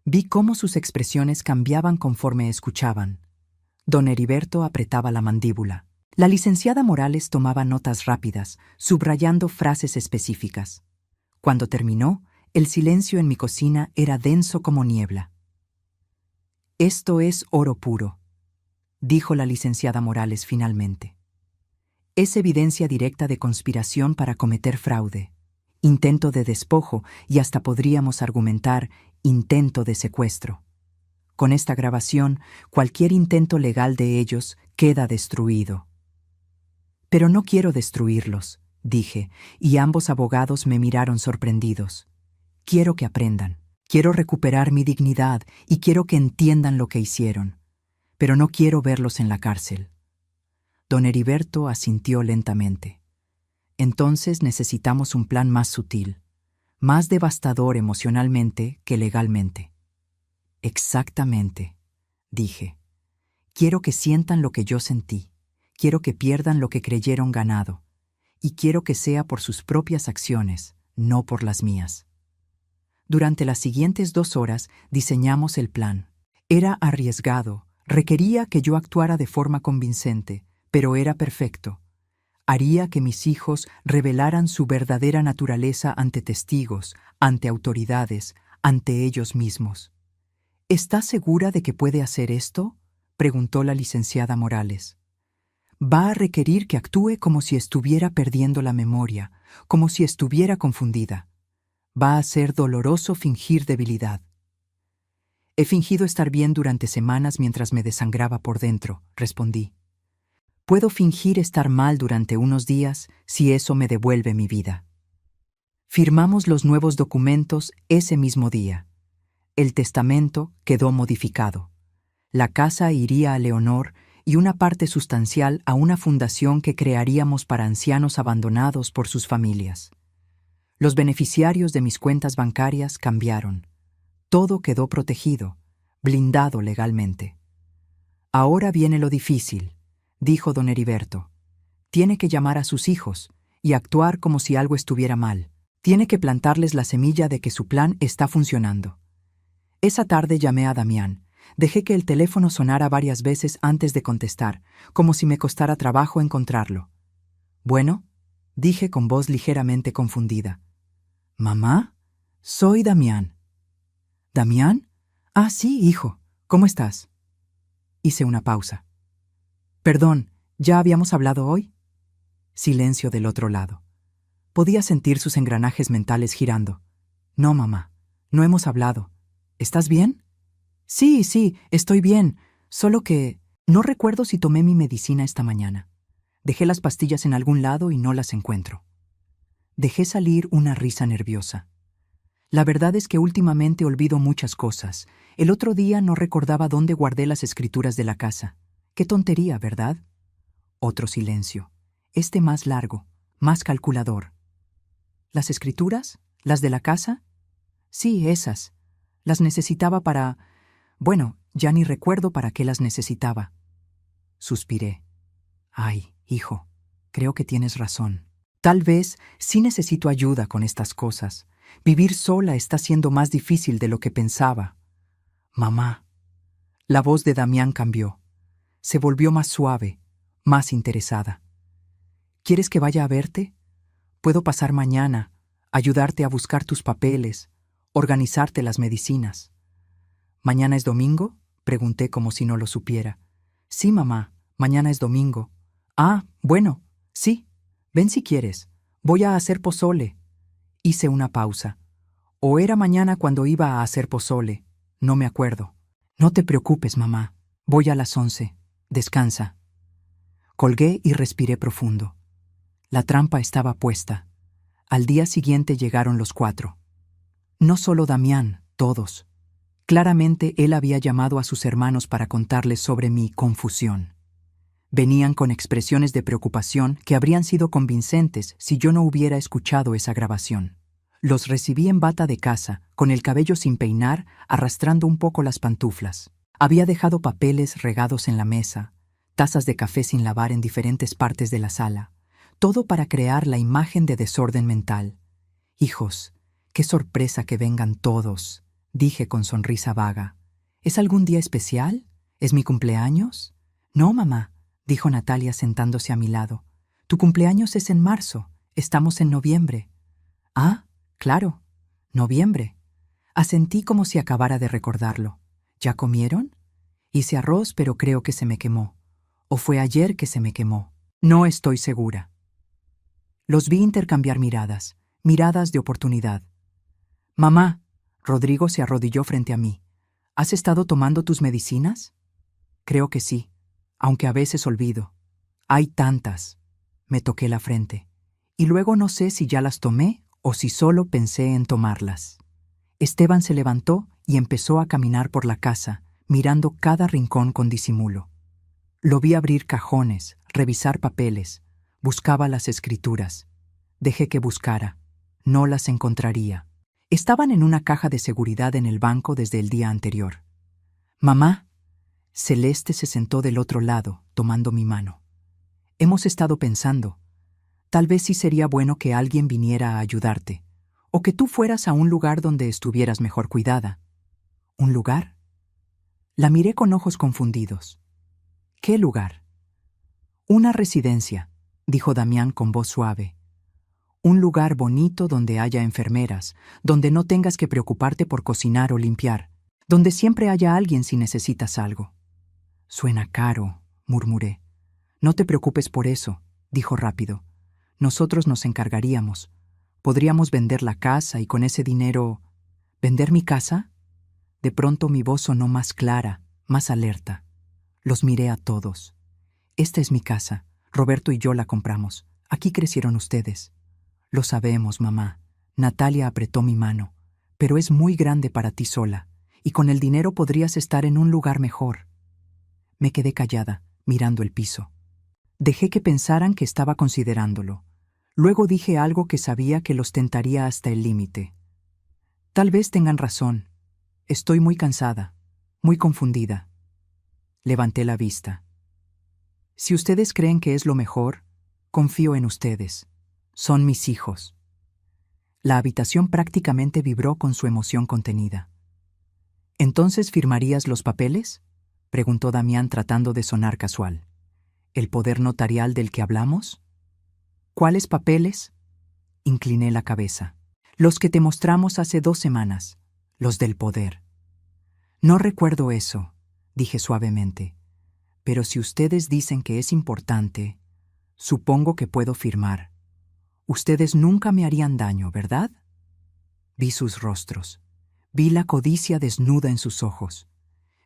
Vi cómo sus expresiones cambiaban conforme escuchaban. Don Heriberto apretaba la mandíbula. La licenciada Morales tomaba notas rápidas, subrayando frases específicas. Cuando terminó, el silencio en mi cocina era denso como niebla. «Esto es oro puro», dijo la licenciada Morales finalmente. «Es evidencia directa de conspiración para cometer fraude, intento de despojo y hasta podríamos argumentar intento de secuestro. Con esta grabación, cualquier intento legal de ellos queda destruido». «Pero no quiero destruirlos», dije, y ambos abogados me miraron sorprendidos. «Quiero que aprendan. Quiero recuperar mi dignidad y quiero que entiendan lo que hicieron. Pero no quiero verlos en la cárcel». Don Heriberto asintió lentamente. «Entonces necesitamos un plan más sutil, más devastador emocionalmente que legalmente». «Exactamente», dije. «Quiero que sientan lo que yo sentí. Quiero que pierdan lo que creyeron ganado. Y quiero que sea por sus propias acciones, no por las mías». Durante las siguientes 2 horas diseñamos el plan. Era arriesgado, requería que yo actuara de forma convincente, pero era perfecto. Haría que mis hijos revelaran su verdadera naturaleza ante testigos, ante autoridades, ante ellos mismos. «¿Está segura de que puede hacer esto?», preguntó la licenciada Morales. «Va a requerir que actúe como si estuviera perdiendo la memoria, como si estuviera confundida. Va a ser doloroso fingir debilidad». «He fingido estar bien durante semanas mientras me desangraba por dentro», respondí. Puedo fingir estar mal durante unos días si eso me devuelve mi vida. Firmamos los nuevos documentos ese mismo día. El testamento quedó modificado. La casa iría a Leonor y una parte sustancial a una fundación que crearíamos para ancianos abandonados por sus familias. Los beneficiarios de mis cuentas bancarias cambiaron. Todo quedó protegido, blindado legalmente. Ahora viene lo difícil, dijo don Heriberto. Tiene que llamar a sus hijos y actuar como si algo estuviera mal. Tiene que plantarles la semilla de que su plan está funcionando. Esa tarde llamé a Damián. Dejé que el teléfono sonara varias veces antes de contestar, como si me costara trabajo encontrarlo. «Bueno», dije con voz ligeramente confundida. «¿Mamá? Soy Damián». «¿Damián? Ah, sí, hijo. ¿Cómo estás?» Hice una pausa. «Perdón, ¿ya habíamos hablado hoy?» Silencio del otro lado. Podía sentir sus engranajes mentales girando. «No, mamá, no hemos hablado. ¿Estás bien?» Sí, estoy bien. Solo que no recuerdo si tomé mi medicina esta mañana. Dejé las pastillas en algún lado y no las encuentro». Dejé salir una risa nerviosa. La verdad es que últimamente olvido muchas cosas. El otro día no recordaba dónde guardé las escrituras de la casa. Qué tontería, ¿verdad? Otro silencio. Este más largo, más calculador. ¿Las escrituras? ¿Las de la casa? Sí, esas. Las necesitaba para... Bueno, ya ni recuerdo para qué las necesitaba. Suspiré. Ay, hijo, creo que tienes razón. Tal vez sí necesito ayuda con estas cosas. Vivir sola está siendo más difícil de lo que pensaba. Mamá. La voz de Damián cambió. Se volvió más suave, más interesada. ¿Quieres que vaya a verte? Puedo pasar mañana, ayudarte a buscar tus papeles, organizarte las medicinas. ¿Mañana es domingo?, pregunté como si no lo supiera. Sí, mamá, mañana es domingo. Ah, bueno, sí, ven si quieres. Voy a hacer pozole. Hice una pausa. O era mañana cuando iba a hacer pozole. No me acuerdo. No te preocupes, mamá. Voy a las 11. Descansa. Colgué y respiré profundo. La trampa estaba puesta. Al día siguiente llegaron los 4. No solo Damián, todos. Claramente él había llamado a sus hermanos para contarles sobre mi confusión. Venían con expresiones de preocupación que habrían sido convincentes si yo no hubiera escuchado esa grabación. Los recibí en bata de casa, con el cabello sin peinar, arrastrando un poco las pantuflas. Había dejado papeles regados en la mesa, tazas de café sin lavar en diferentes partes de la sala, todo para crear la imagen de desorden mental. Hijos, qué sorpresa que vengan todos, dije con sonrisa vaga. ¿Es algún día especial? ¿Es mi cumpleaños? No, mamá, dijo Natalia sentándose a mi lado. Tu cumpleaños es en marzo, estamos en noviembre. Ah, claro, noviembre. Asentí como si acabara de recordarlo. ¿Ya comieron? Hice arroz, pero creo que se me quemó. ¿O fue ayer que se me quemó? No estoy segura. Los vi intercambiar miradas, miradas de oportunidad. Mamá, Rodrigo se arrodilló frente a mí. ¿Has estado tomando tus medicinas? Creo que sí, aunque a veces olvido. Hay tantas. Me toqué la frente. Y luego no sé si ya las tomé o si solo pensé en tomarlas. Esteban se levantó y empezó a caminar por la casa, mirando cada rincón con disimulo. Lo vi abrir cajones, revisar papeles. Buscaba las escrituras. Dejé que buscara. No las encontraría. Estaban en una caja de seguridad en el banco desde el día anterior. Mamá. Celeste se sentó del otro lado, tomando mi mano. Hemos estado pensando. Tal vez sí sería bueno que alguien viniera a ayudarte, o que tú fueras a un lugar donde estuvieras mejor cuidada. ¿Un lugar? La miré con ojos confundidos. ¿Qué lugar? Una residencia, dijo Damián con voz suave. Un lugar bonito donde haya enfermeras, donde no tengas que preocuparte por cocinar o limpiar, donde siempre haya alguien si necesitas algo. Suena caro, murmuré. No te preocupes por eso, dijo rápido. Nosotros nos encargaríamos. Podríamos vender la casa y con ese dinero... ¿Vender mi casa? De pronto mi voz sonó más clara, más alerta. Los miré a todos. Esta es mi casa. Roberto y yo la compramos. Aquí crecieron ustedes. Lo sabemos, mamá. Natalia apretó mi mano. Pero es muy grande para ti sola, y con el dinero podrías estar en un lugar mejor. Me quedé callada, mirando el piso. Dejé que pensaran que estaba considerándolo. Luego dije algo que sabía que los tentaría hasta el límite. Tal vez tengan razón. Estoy muy cansada, muy confundida. Levanté la vista. Si ustedes creen que es lo mejor, confío en ustedes. Son mis hijos. La habitación prácticamente vibró con su emoción contenida. ¿Entonces firmarías los papeles?, preguntó Damián tratando de sonar casual. ¿El poder notarial del que hablamos? ¿Cuáles papeles? Incliné la cabeza. Los que te mostramos hace 2 semanas, los del poder. No recuerdo eso, dije suavemente, pero si ustedes dicen que es importante, supongo que puedo firmar. Ustedes nunca me harían daño, ¿verdad? Vi sus rostros. Vi la codicia desnuda en sus ojos.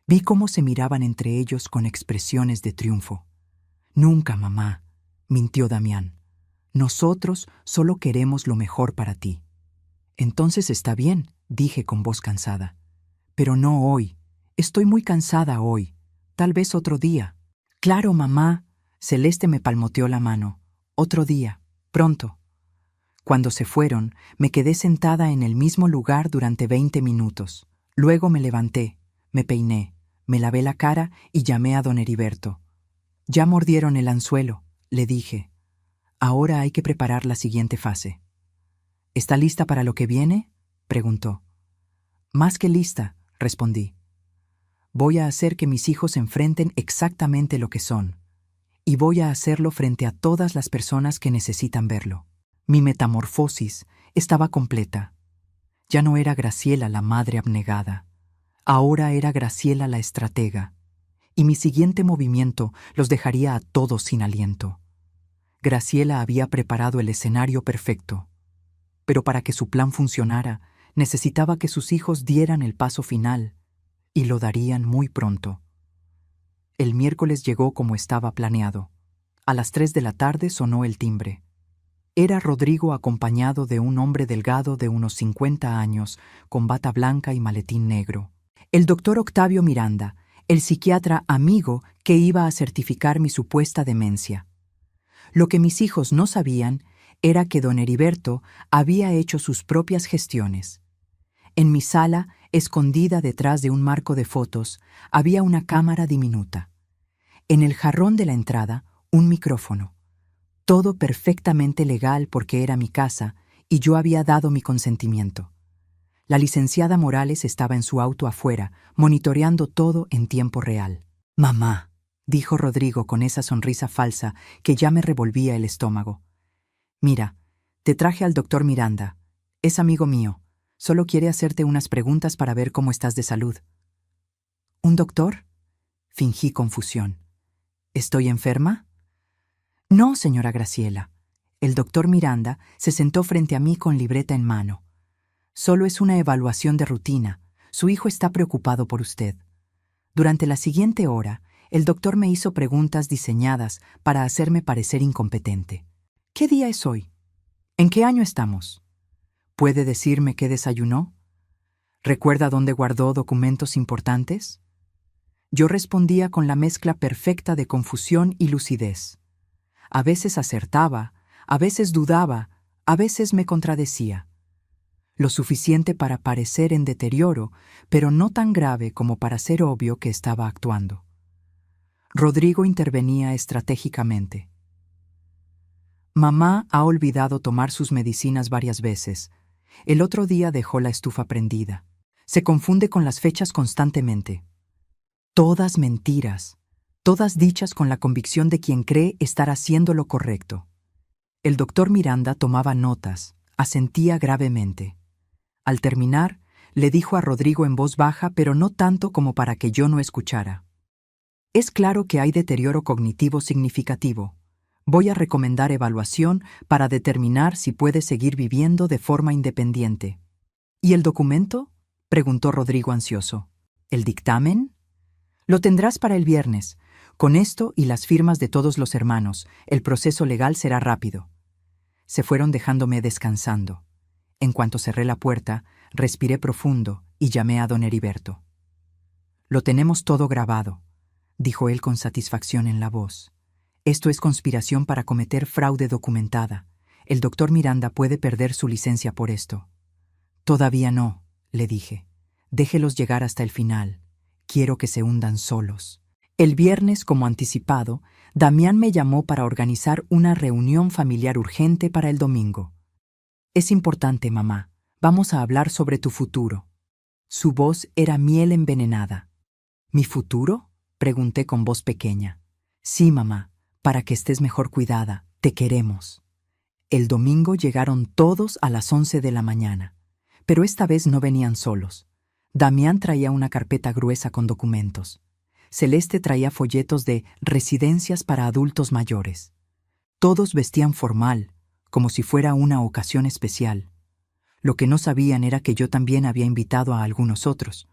Vi cómo se miraban entre ellos con expresiones de triunfo. Nunca, mamá, mintió Damián. Nosotros solo queremos lo mejor para ti. Entonces está bien, dije con voz cansada. Pero no hoy. Estoy muy cansada hoy. Tal vez otro día. Claro, mamá. Celeste me palmoteó la mano. Otro día. Pronto. Cuando se fueron, me quedé sentada en el mismo lugar durante 20 minutos. Luego me levanté, me peiné, me lavé la cara y llamé a don Heriberto. Ya mordieron el anzuelo, le dije. Ahora hay que preparar la siguiente fase. ¿Está lista para lo que viene?, preguntó. Más que lista, respondí. Voy a hacer que mis hijos enfrenten exactamente lo que son. Y voy a hacerlo frente a todas las personas que necesitan verlo. Mi metamorfosis estaba completa. Ya no era Graciela la madre abnegada. Ahora era Graciela la estratega. Y mi siguiente movimiento los dejaría a todos sin aliento. Graciela había preparado el escenario perfecto. Pero para que su plan funcionara, necesitaba que sus hijos dieran el paso final, y lo darían muy pronto. El miércoles llegó como estaba planeado. A las 3 de la tarde sonó el timbre. Era Rodrigo acompañado de un hombre delgado de unos 50 años, con bata blanca y maletín negro. El doctor Octavio Miranda, el psiquiatra amigo que iba a certificar mi supuesta demencia. Lo que mis hijos no sabían era que don Heriberto había hecho sus propias gestiones. En mi sala, escondida detrás de un marco de fotos, había una cámara diminuta. En el jarrón de la entrada, un micrófono. Todo perfectamente legal porque era mi casa y yo había dado mi consentimiento. La licenciada Morales estaba en su auto afuera, monitoreando todo en tiempo real. «Mamá», dijo Rodrigo con esa sonrisa falsa que ya me revolvía el estómago. «Mira, te traje al doctor Miranda. Es amigo mío. Solo quiere hacerte unas preguntas para ver cómo estás de salud». «¿Un doctor?», fingí confusión. «¿Estoy enferma?». «No, señora Graciela». El doctor Miranda se sentó frente a mí con libreta en mano. «Solo es una evaluación de rutina. Su hijo está preocupado por usted». Durante la siguiente hora, el doctor me hizo preguntas diseñadas para hacerme parecer incompetente. «¿Qué día es hoy? ¿En qué año estamos? ¿Puede decirme qué desayunó? ¿Recuerda dónde guardó documentos importantes?». Yo respondía con la mezcla perfecta de confusión y lucidez. A veces acertaba, a veces dudaba, a veces me contradecía. Lo suficiente para parecer en deterioro, pero no tan grave como para ser obvio que estaba actuando. Rodrigo intervenía estratégicamente. «Mamá ha olvidado tomar sus medicinas varias veces. El otro día dejó la estufa prendida. Se confunde con las fechas constantemente». Todas mentiras, todas dichas con la convicción de quien cree estar haciendo lo correcto. El doctor Miranda tomaba notas, asentía gravemente. Al terminar, le dijo a Rodrigo en voz baja, pero no tanto como para que yo no escuchara. «Es claro que hay deterioro cognitivo significativo. Voy a recomendar evaluación para determinar si puede seguir viviendo de forma independiente». «¿Y el documento?», preguntó Rodrigo ansioso. «¿El dictamen?». «Lo tendrás para el viernes. Con esto y las firmas de todos los hermanos, el proceso legal será rápido. Se fueron dejándome descansando. En cuanto cerré la puerta, respiré profundo y llamé a don Heriberto. «Lo tenemos todo grabado», dijo él con satisfacción en la voz. «Esto es conspiración para cometer fraude documentada. El doctor Miranda puede perder su licencia por esto». «Todavía no», le dije. «Déjelos llegar hasta el final. Quiero que se hundan solos». El viernes, como anticipado, Damián me llamó para organizar una reunión familiar urgente para el domingo. «Es importante, mamá. Vamos a hablar sobre tu futuro». Su voz era miel envenenada. «¿Mi futuro?», pregunté con voz pequeña. «Sí, mamá, para que estés mejor cuidada. Te queremos». El domingo llegaron todos a las 11 de la mañana, pero esta vez no venían solos. Damián traía una carpeta gruesa con documentos. Celeste traía folletos de residencias para adultos mayores. Todos vestían formal, como si fuera una ocasión especial. Lo que no sabían era que yo también había invitado a algunos otros.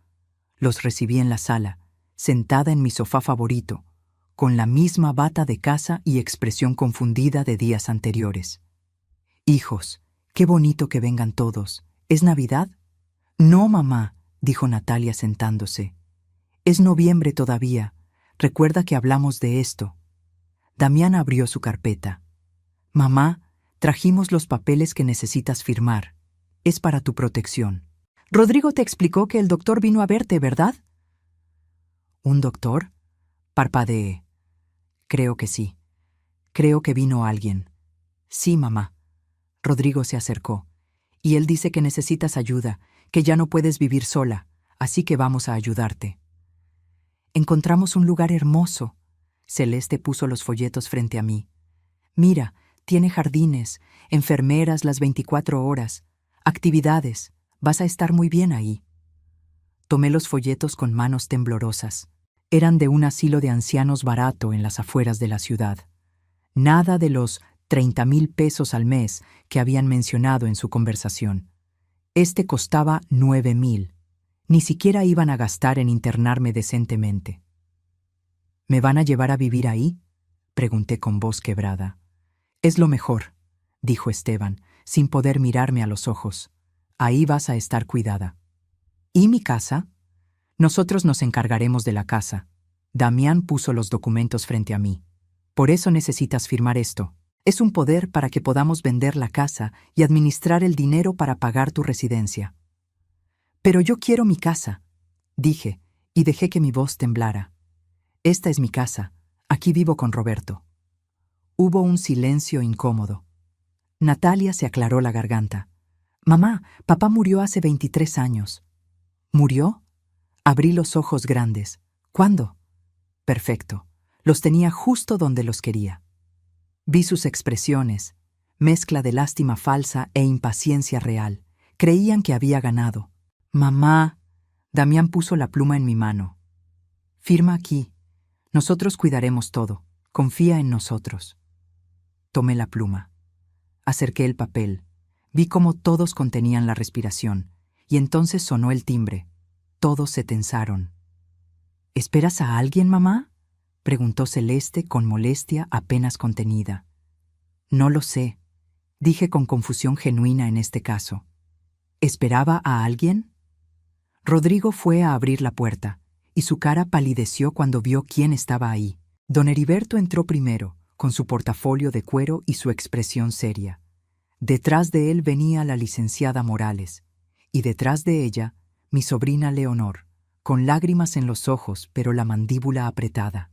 Los recibí en la sala, sentada en mi sofá favorito, con la misma bata de casa y expresión confundida de días anteriores. «Hijos, qué bonito que vengan todos. ¿Es Navidad?» «No, mamá», dijo Natalia sentándose. «Es noviembre todavía. Recuerda que hablamos de esto». Damián abrió su carpeta. «Mamá, trajimos los papeles que necesitas firmar. Es para tu protección». «Rodrigo te explicó que el doctor vino a verte, ¿verdad?» «¿Un doctor?», parpadeé. «Creo que sí. Creo que vino alguien». «Sí, mamá». Rodrigo se acercó. «Y él dice que necesitas ayuda, que ya no puedes vivir sola, así que vamos a ayudarte». «Encontramos un lugar hermoso». Celeste puso los folletos frente a mí. «Mira, tiene jardines, enfermeras las 24 horas, actividades. Vas a estar muy bien ahí». Tomé los folletos con manos temblorosas. Eran de un asilo de ancianos barato en las afueras de la ciudad. Nada de los 30,000 pesos al mes que habían mencionado en su conversación. Este costaba 9,000. Ni siquiera iban a gastar en internarme decentemente. «¿Me van a llevar a vivir ahí?», pregunté con voz quebrada. «Es lo mejor», dijo Esteban, sin poder mirarme a los ojos. «Ahí vas a estar cuidada». «¿Y mi casa?» «Nosotros nos encargaremos de la casa». Damián puso los documentos frente a mí. «Por eso necesitas firmar esto. Es un poder para que podamos vender la casa y administrar el dinero para pagar tu residencia». «Pero yo quiero mi casa», dije, y dejé que mi voz temblara. «Esta es mi casa. Aquí vivo con Roberto». Hubo un silencio incómodo. Natalia se aclaró la garganta. «Mamá, papá murió hace 23 años». «¿Murió?». Abrí los ojos grandes. «¿Cuándo?». «Perfecto. Los tenía justo donde los quería». Vi sus expresiones, mezcla de lástima falsa e impaciencia real. Creían que había ganado. «Mamá», Damián puso la pluma en mi mano. «Firma aquí. Nosotros cuidaremos todo. Confía en nosotros». Tomé la pluma. Acerqué el papel. Vi cómo todos contenían la respiración, y entonces sonó el timbre. Todos se tensaron. «¿Esperas a alguien, mamá?», preguntó Celeste con molestia apenas contenida. «No lo sé», dije con confusión genuina en este caso. ¿Esperaba a alguien? Rodrigo fue a abrir la puerta, y su cara palideció cuando vio quién estaba ahí. Don Heriberto entró primero, con su portafolio de cuero y su expresión seria. Detrás de él venía la licenciada Morales, y detrás de ella, mi sobrina Leonor, con lágrimas en los ojos pero la mandíbula apretada.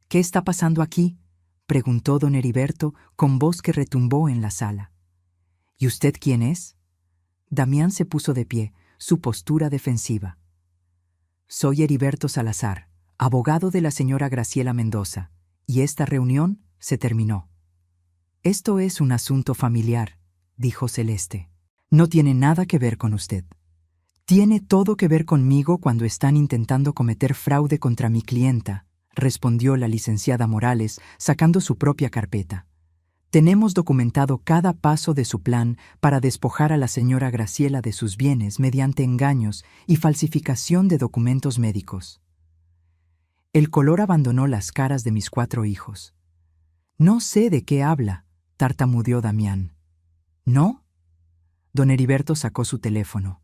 «¿Qué está pasando aquí?», preguntó don Heriberto con voz que retumbó en la sala. «¿Y usted quién es?». Damián se puso de pie, su postura defensiva. «Soy Heriberto Salazar, abogado de la señora Graciela Mendoza, y esta reunión se terminó». «Esto es un asunto familiar», dijo Celeste. «No tiene nada que ver con usted. Tiene todo que ver conmigo cuando están intentando cometer fraude contra mi clienta», respondió la licenciada Morales, sacando su propia carpeta. «Tenemos documentado cada paso de su plan para despojar a la señora Graciela de sus bienes mediante engaños y falsificación de documentos médicos». El color abandonó las caras de mis 4 hijos. No sé de qué habla, tartamudeó Damián. ¿No? Don Heriberto sacó su teléfono.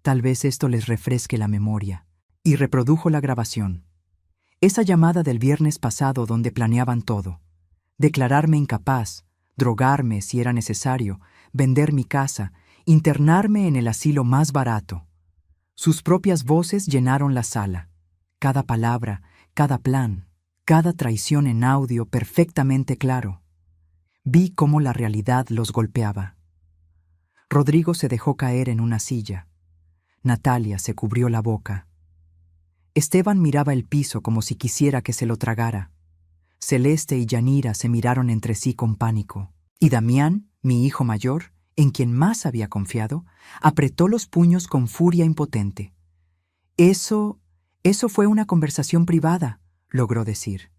Tal vez esto les refresque la memoria. Y reprodujo la grabación. Esa llamada del viernes pasado donde planeaban todo. Declararme incapaz, drogarme si era necesario, vender mi casa, internarme en el asilo más barato. Sus propias voces llenaron la sala. Cada palabra, cada plan, cada traición en audio perfectamente claro. Vi cómo la realidad los golpeaba. Rodrigo se dejó caer en una silla. Natalia se cubrió la boca. Esteban miraba el piso como si quisiera que se lo tragara. Celeste y Yanira se miraron entre sí con pánico. Y Damián, mi hijo mayor, en quien más había confiado, apretó los puños con furia impotente. Eso fue una conversación privada, logró decir.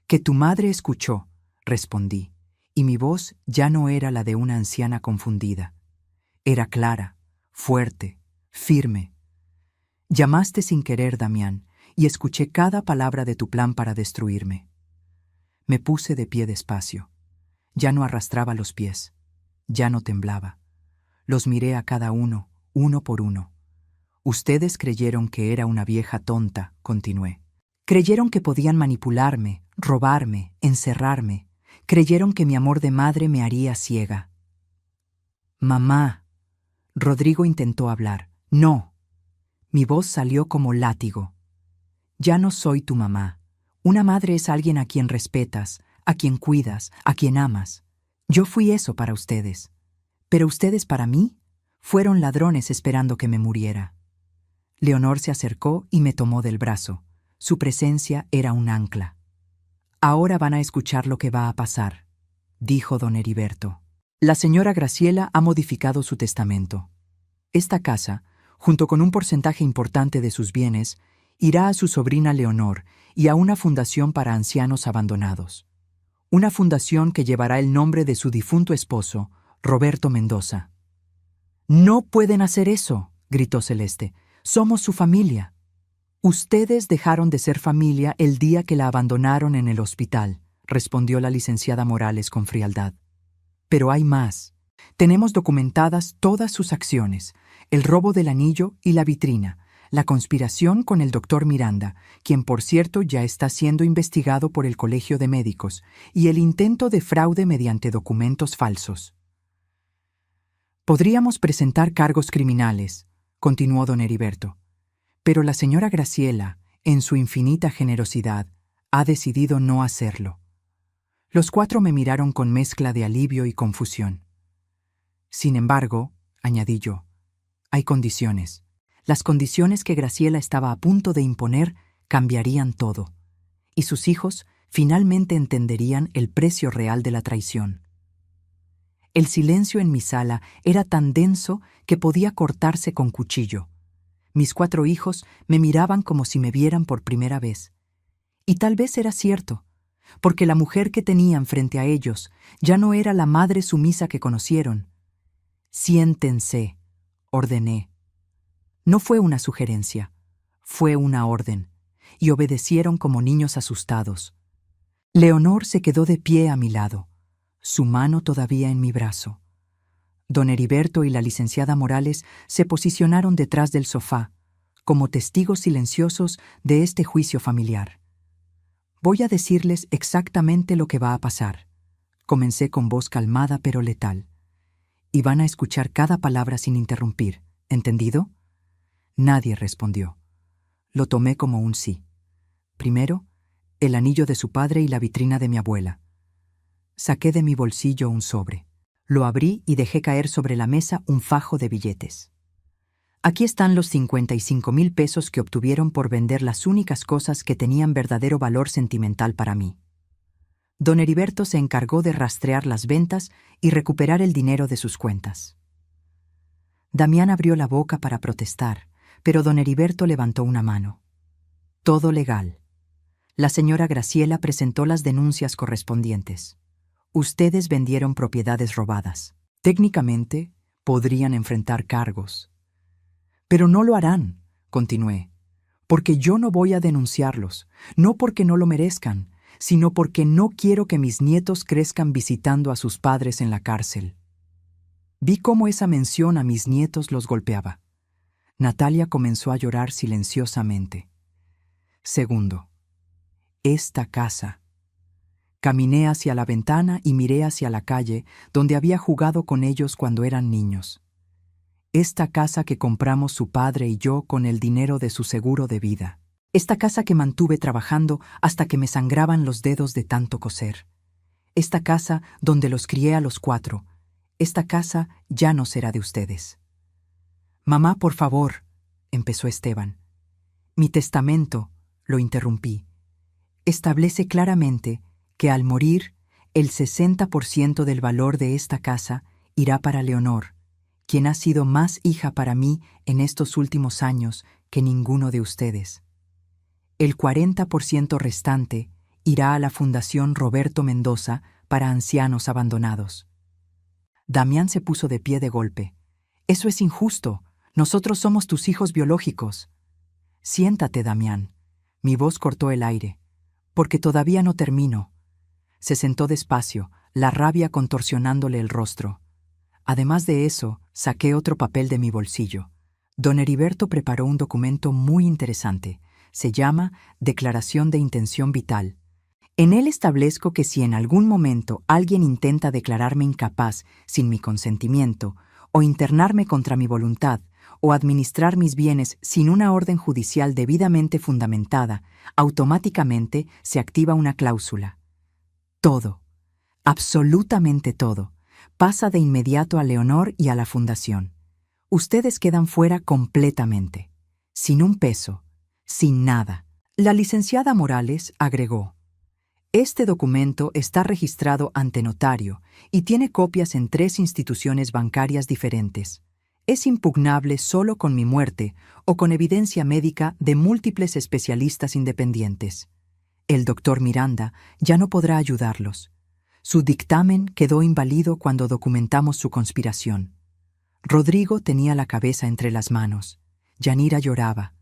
Que tu madre escuchó, respondí, y mi voz ya no era la de una anciana confundida. Era clara, fuerte, firme. Llamaste sin querer, Damián, y escuché cada palabra de tu plan para destruirme. Me puse de pie despacio. Ya no arrastraba los pies. Ya no temblaba. Los miré a cada uno, uno por uno. Ustedes creyeron que era una vieja tonta, continué. Creyeron que podían manipularme, robarme, encerrarme. Creyeron que mi amor de madre me haría ciega. Mamá. Rodrigo intentó hablar. No. Mi voz salió como látigo. Ya no soy tu mamá. Una madre es alguien a quien respetas, a quien cuidas, a quien amas. Yo fui eso para ustedes. Pero ustedes para mí fueron ladrones esperando que me muriera. Leonor se acercó y me tomó del brazo. Su presencia era un ancla. Ahora van a escuchar lo que va a pasar, dijo don Heriberto. La señora Graciela ha modificado su testamento. Esta casa, junto con un porcentaje importante de sus bienes, irá a su sobrina Leonor y a una fundación para ancianos abandonados. Una fundación que llevará el nombre de su difunto esposo, Roberto Mendoza. «No pueden hacer eso», gritó Celeste. «Somos su familia». «Ustedes dejaron de ser familia el día que la abandonaron en el hospital», respondió la licenciada Morales con frialdad. «Pero hay más. Tenemos documentadas todas sus acciones, el robo del anillo y la vitrina, la conspiración con el doctor Miranda, quien por cierto ya está siendo investigado por el Colegio de Médicos, y el intento de fraude mediante documentos falsos. Podríamos presentar cargos criminales», continuó don Heriberto, «pero la señora Graciela, en su infinita generosidad, ha decidido no hacerlo». Los 4 me miraron con mezcla de alivio y confusión. «Sin embargo», añadí yo, «hay condiciones. Las condiciones que Graciela estaba a punto de imponer cambiarían todo, y sus hijos finalmente entenderían el precio real de la traición». El silencio en mi sala era tan denso que podía cortarse con cuchillo. Mis 4 hijos me miraban como si me vieran por primera vez. Y tal vez era cierto, porque la mujer que tenían frente a ellos ya no era la madre sumisa que conocieron. «Siéntense», ordené. No fue una sugerencia, fue una orden, y obedecieron como niños asustados. Leonor se quedó de pie a mi lado, su mano todavía en mi brazo. Don Heriberto y la licenciada Morales se posicionaron detrás del sofá, como testigos silenciosos de este juicio familiar. «Voy a decirles exactamente lo que va a pasar», comencé con voz calmada pero letal. «Y van a escuchar cada palabra sin interrumpir, ¿entendido?» Nadie respondió. Lo tomé como un sí. Primero, el anillo de su padre y la vitrina de mi abuela. Saqué de mi bolsillo un sobre. Lo abrí y dejé caer sobre la mesa un fajo de billetes. «Aquí están los 55,000 pesos que obtuvieron por vender las únicas cosas que tenían verdadero valor sentimental para mí». Don Heriberto se encargó de rastrear las ventas y recuperar el dinero de sus cuentas. Damián abrió la boca para protestar, pero don Heriberto levantó una mano. «Todo legal. La señora Graciela presentó las denuncias correspondientes. Ustedes vendieron propiedades robadas. Técnicamente, podrían enfrentar cargos. Pero no lo harán», continué, porque yo no voy a denunciarlos, no porque no lo merezcan, sino porque no quiero que mis nietos crezcan visitando a sus padres en la cárcel. Vi cómo esa mención a mis nietos los golpeaba. Natalia comenzó a llorar silenciosamente. Segundo, esta casa. Caminé hacia la ventana y miré hacia la calle donde había jugado con ellos cuando eran niños. Esta casa que compramos su padre y yo con el dinero de su seguro de vida. Esta casa que mantuve trabajando hasta que me sangraban los dedos de tanto coser. Esta casa donde los crié a los 4. Esta casa ya no será de ustedes. Mamá, por favor, empezó Esteban. Mi testamento, lo interrumpí, establece claramente que al morir, el 60% del valor de esta casa irá para Leonor, quien ha sido más hija para mí en estos últimos años que ninguno de ustedes. El 40% restante irá a la Fundación Roberto Mendoza para ancianos abandonados. Damián se puso de pie de golpe. Eso es injusto. Nosotros somos tus hijos biológicos. Siéntate, Damián. Mi voz cortó el aire. Porque todavía no termino. Se sentó despacio, la rabia contorsionándole el rostro. Además de eso, saqué otro papel de mi bolsillo. Don Heriberto preparó un documento muy interesante. Se llama Declaración de Intención Vital. En él establezco que si en algún momento alguien intenta declararme incapaz sin mi consentimiento, o internarme contra mi voluntad, o administrar mis bienes sin una orden judicial debidamente fundamentada, automáticamente se activa una cláusula. Todo, absolutamente todo, pasa de inmediato a Leonor y a la Fundación. Ustedes quedan fuera completamente, sin un peso, sin nada. La licenciada Morales agregó: este documento está registrado ante notario y tiene copias en 3 instituciones bancarias diferentes. Es impugnable solo con mi muerte o con evidencia médica de múltiples especialistas independientes. El doctor Miranda ya no podrá ayudarlos. Su dictamen quedó inválido cuando documentamos su conspiración. Rodrigo tenía la cabeza entre las manos. Yanira lloraba.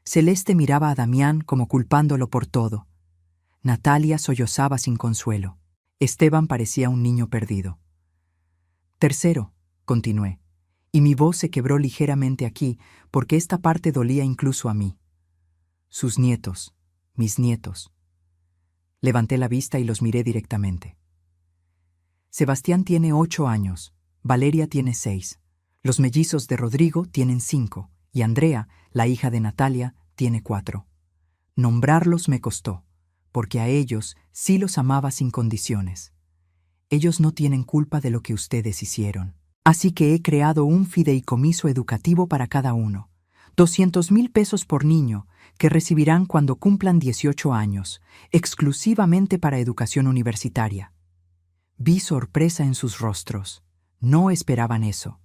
Celeste miraba a Damián como culpándolo por todo. Natalia sollozaba sin consuelo. Esteban parecía un niño perdido. Tercero, continué, y mi voz se quebró ligeramente aquí porque esta parte dolía incluso a mí. Sus nietos, mis nietos. Levanté la vista y los miré directamente. Sebastián tiene 8 años, Valeria tiene 6, los mellizos de Rodrigo tienen 5 y Andrea, la hija de Natalia, tiene 4. Nombrarlos me costó, porque a ellos sí los amaba sin condiciones. Ellos no tienen culpa de lo que ustedes hicieron. Así que he creado un fideicomiso educativo para cada uno, 200,000 pesos por niño, que recibirán cuando cumplan 18 años, exclusivamente para educación universitaria. Vi sorpresa en sus rostros. No esperaban eso.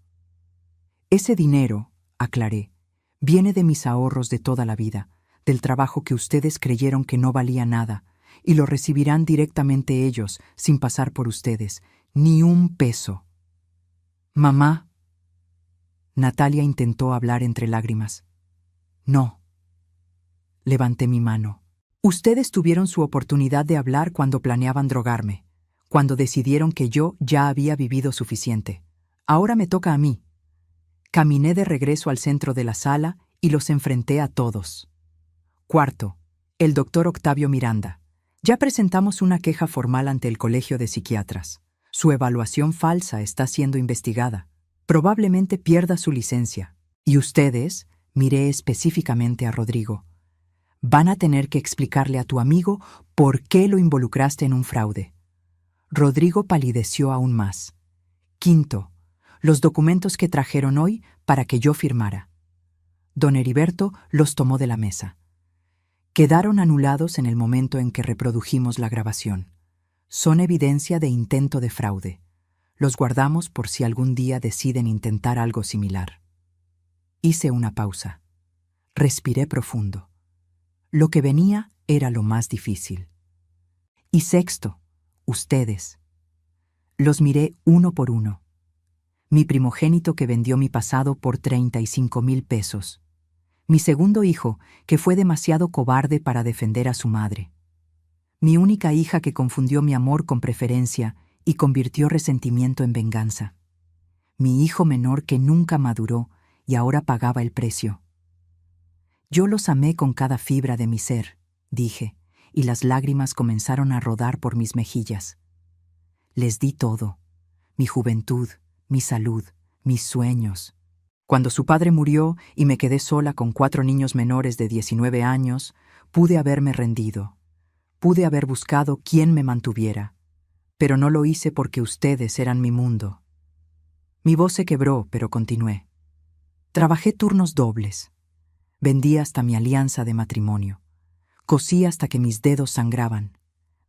Ese dinero, aclaré, viene de mis ahorros de toda la vida, del trabajo que ustedes creyeron que no valía nada, y lo recibirán directamente ellos, sin pasar por ustedes, ni un peso. Mamá. Natalia intentó hablar entre lágrimas. No. Levanté mi mano. Ustedes tuvieron su oportunidad de hablar cuando planeaban drogarme, cuando decidieron que yo ya había vivido suficiente. Ahora me toca a mí. Caminé de regreso al centro de la sala y los enfrenté a todos. Cuarto, el doctor Octavio Miranda. Ya presentamos una queja formal ante el Colegio de Psiquiatras. Su evaluación falsa está siendo investigada. Probablemente pierda su licencia. Y ustedes, miré específicamente a Rodrigo, van a tener que explicarle a tu amigo por qué lo involucraste en un fraude. Rodrigo palideció aún más. Quinto, los documentos que trajeron hoy para que yo firmara. Don Heriberto los tomó de la mesa. Quedaron anulados en el momento en que reprodujimos la grabación. Son evidencia de intento de fraude. Los guardamos por si algún día deciden intentar algo similar. Hice una pausa. Respiré profundo. Lo que venía era lo más difícil. Y sexto, ustedes. Los miré uno por uno. Mi primogénito que vendió mi pasado por 35,000 pesos. Mi segundo hijo, que fue demasiado cobarde para defender a su madre. Mi única hija que confundió mi amor con preferencia y convirtió resentimiento en venganza. Mi hijo menor que nunca maduró y ahora pagaba el precio. Yo los amé con cada fibra de mi ser, dije, y las lágrimas comenzaron a rodar por mis mejillas. Les di todo, mi juventud, mi salud, mis sueños. Cuando su padre murió y me quedé sola con 4 niños menores de 19 años, pude haberme rendido. Pude haber buscado quien me mantuviera. Pero no lo hice porque ustedes eran mi mundo. Mi voz se quebró, pero continué. Trabajé turnos dobles. Vendí hasta mi alianza de matrimonio. Cosí hasta que mis dedos sangraban.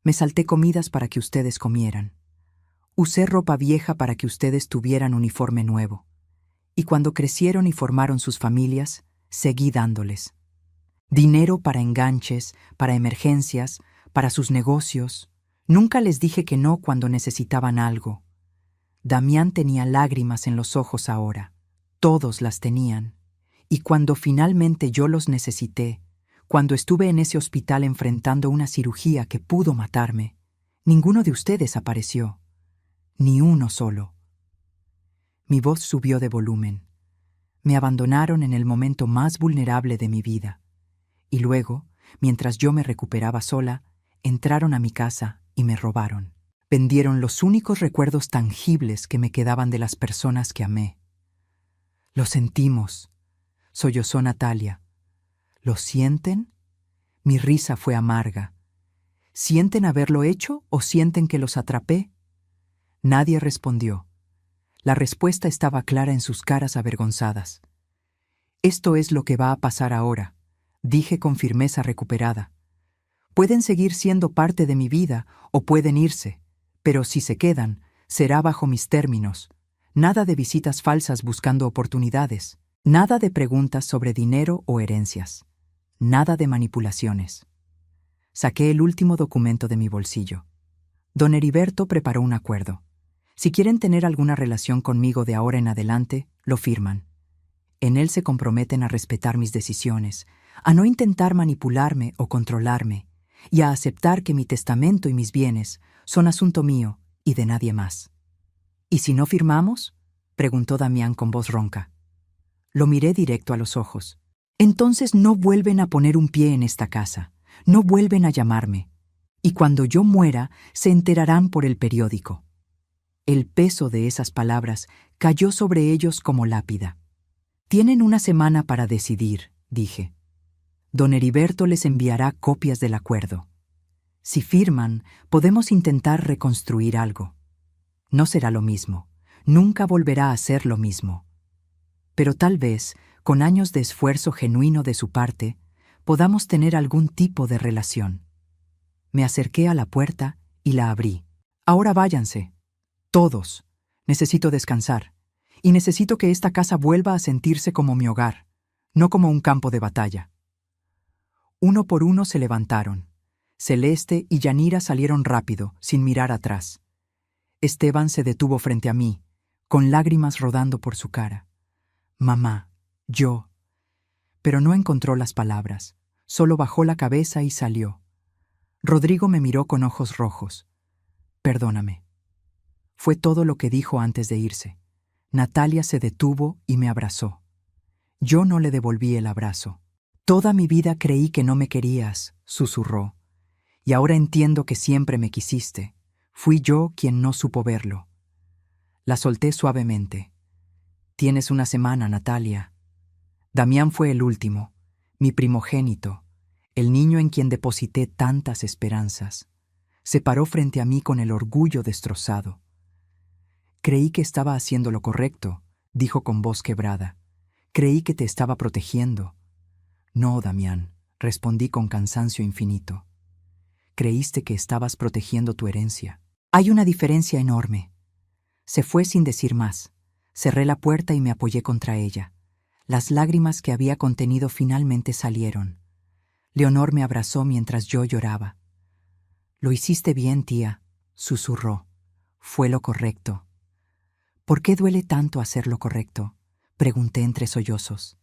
Me salté comidas para que ustedes comieran. Usé ropa vieja para que ustedes tuvieran uniforme nuevo. Y cuando crecieron y formaron sus familias, seguí dándoles. Dinero para enganches, para emergencias, para sus negocios. Nunca les dije que no cuando necesitaban algo. Damián tenía lágrimas en los ojos ahora. Todos las tenían. Y cuando finalmente yo los necesité, cuando estuve en ese hospital enfrentando una cirugía que pudo matarme, ninguno de ustedes apareció. Ni uno solo. Mi voz subió de volumen. Me abandonaron en el momento más vulnerable de mi vida. Y luego, mientras yo me recuperaba sola, entraron a mi casa y me robaron. Vendieron los únicos recuerdos tangibles que me quedaban de las personas que amé. Lo sentimos, sollozó Natalia. ¿Lo sienten? Mi risa fue amarga. ¿Sienten haberlo hecho o sienten que los atrapé? Nadie respondió. La respuesta estaba clara en sus caras avergonzadas. Esto es lo que va a pasar ahora, dije con firmeza recuperada. Pueden seguir siendo parte de mi vida o pueden irse, pero si se quedan, será bajo mis términos. Nada de visitas falsas buscando oportunidades, nada de preguntas sobre dinero o herencias, nada de manipulaciones. Saqué el último documento de mi bolsillo. Don Heriberto preparó un acuerdo. Si quieren tener alguna relación conmigo de ahora en adelante, lo firman. En él se comprometen a respetar mis decisiones, a no intentar manipularme o controlarme, y a aceptar que mi testamento y mis bienes son asunto mío y de nadie más. ¿Y si no firmamos?, preguntó Damián con voz ronca. Lo miré directo a los ojos. Entonces no vuelven a poner un pie en esta casa, no vuelven a llamarme, y cuando yo muera se enterarán por el periódico. El peso de esas palabras cayó sobre ellos como lápida. Tienen una semana para decidir, dije. Don Heriberto les enviará copias del acuerdo. Si firman, podemos intentar reconstruir algo. No será lo mismo, nunca volverá a ser lo mismo. Pero tal vez, con años de esfuerzo genuino de su parte, podamos tener algún tipo de relación. Me acerqué a la puerta y la abrí. Ahora váyanse. Todos. Necesito descansar. Y necesito que esta casa vuelva a sentirse como mi hogar, no como un campo de batalla. Uno por uno se levantaron. Celeste y Yanira salieron rápido, sin mirar atrás. Esteban se detuvo frente a mí, con lágrimas rodando por su cara. Mamá, yo. Pero no encontró las palabras, solo bajó la cabeza y salió. Rodrigo me miró con ojos rojos. Perdóname. Fue todo lo que dijo antes de irse. Natalia se detuvo y me abrazó. Yo no le devolví el abrazo. Toda mi vida creí que no me querías, susurró. Y ahora entiendo que siempre me quisiste. Fui yo quien no supo verlo. La solté suavemente. Tienes una semana, Natalia. Damián fue el último, mi primogénito, el niño en quien deposité tantas esperanzas. Se paró frente a mí con el orgullo destrozado. Creí que estaba haciendo lo correcto, dijo con voz quebrada. Creí que te estaba protegiendo. No, Damián, respondí con cansancio infinito. Creíste que estabas protegiendo tu herencia. Hay una diferencia enorme. Se fue sin decir más. Cerré la puerta y me apoyé contra ella. Las lágrimas que había contenido finalmente salieron. Leonor me abrazó mientras yo lloraba. Lo hiciste bien, tía, susurró. Fue lo correcto. ¿Por qué duele tanto hacer lo correcto?, pregunté entre sollozos.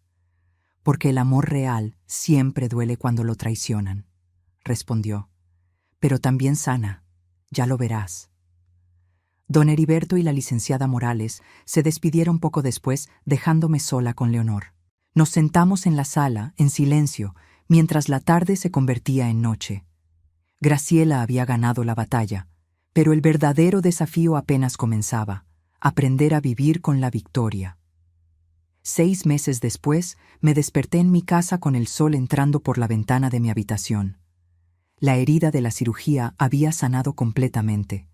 Porque el amor real siempre duele cuando lo traicionan, respondió. Pero también sana, ya lo verás. Don Heriberto y la licenciada Morales se despidieron poco después, dejándome sola con Leonor. Nos sentamos en la sala, en silencio, mientras la tarde se convertía en noche. Graciela había ganado la batalla, pero el verdadero desafío apenas comenzaba: aprender a vivir con la victoria. 6 meses después, me desperté en mi casa con el sol entrando por la ventana de mi habitación. La herida de la cirugía había sanado completamente,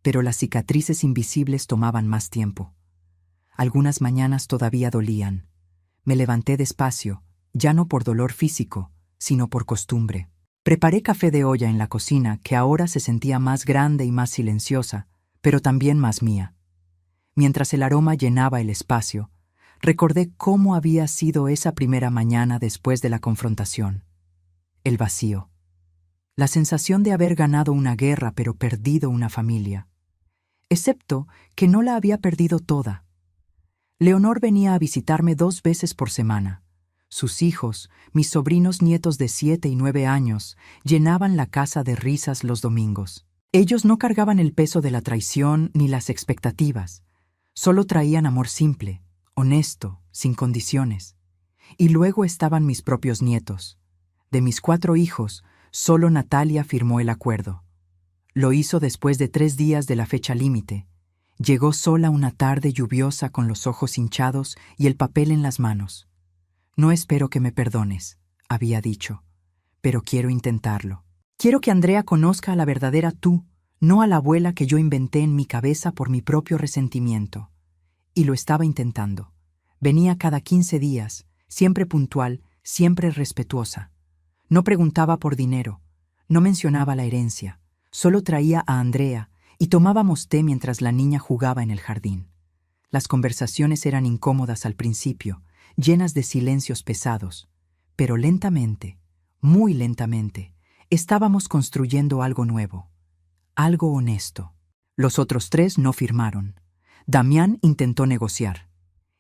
pero las cicatrices invisibles tomaban más tiempo. Algunas mañanas todavía dolían. Me levanté despacio, ya no por dolor físico, sino por costumbre. Preparé café de olla en la cocina, que ahora se sentía más grande y más silenciosa, pero también más mía. Mientras el aroma llenaba el espacio, recordé cómo había sido esa primera mañana después de la confrontación. El vacío. La sensación de haber ganado una guerra pero perdido una familia. Excepto que no la había perdido toda. Leonor venía a visitarme 2 veces por semana. Sus hijos, mis sobrinos nietos de 7 y 9 años, llenaban la casa de risas los domingos. Ellos no cargaban el peso de la traición ni las expectativas. Solo traían amor simple, honesto, sin condiciones. Y luego estaban mis propios nietos. De mis 4 hijos, solo Natalia firmó el acuerdo. Lo hizo después de 3 días de la fecha límite. Llegó sola una tarde lluviosa con los ojos hinchados y el papel en las manos. No espero que me perdones, había dicho, pero quiero intentarlo. Quiero que Andrea conozca a la verdadera tú, no a la abuela que yo inventé en mi cabeza por mi propio resentimiento. Y lo estaba intentando. Venía cada 15 días, siempre puntual, siempre respetuosa. No preguntaba por dinero, no mencionaba la herencia, solo traía a Andrea y tomábamos té mientras la niña jugaba en el jardín. Las conversaciones eran incómodas al principio, llenas de silencios pesados, pero lentamente, muy lentamente, estábamos construyendo algo nuevo, algo honesto. Los otros 3 no firmaron. Damián intentó negociar.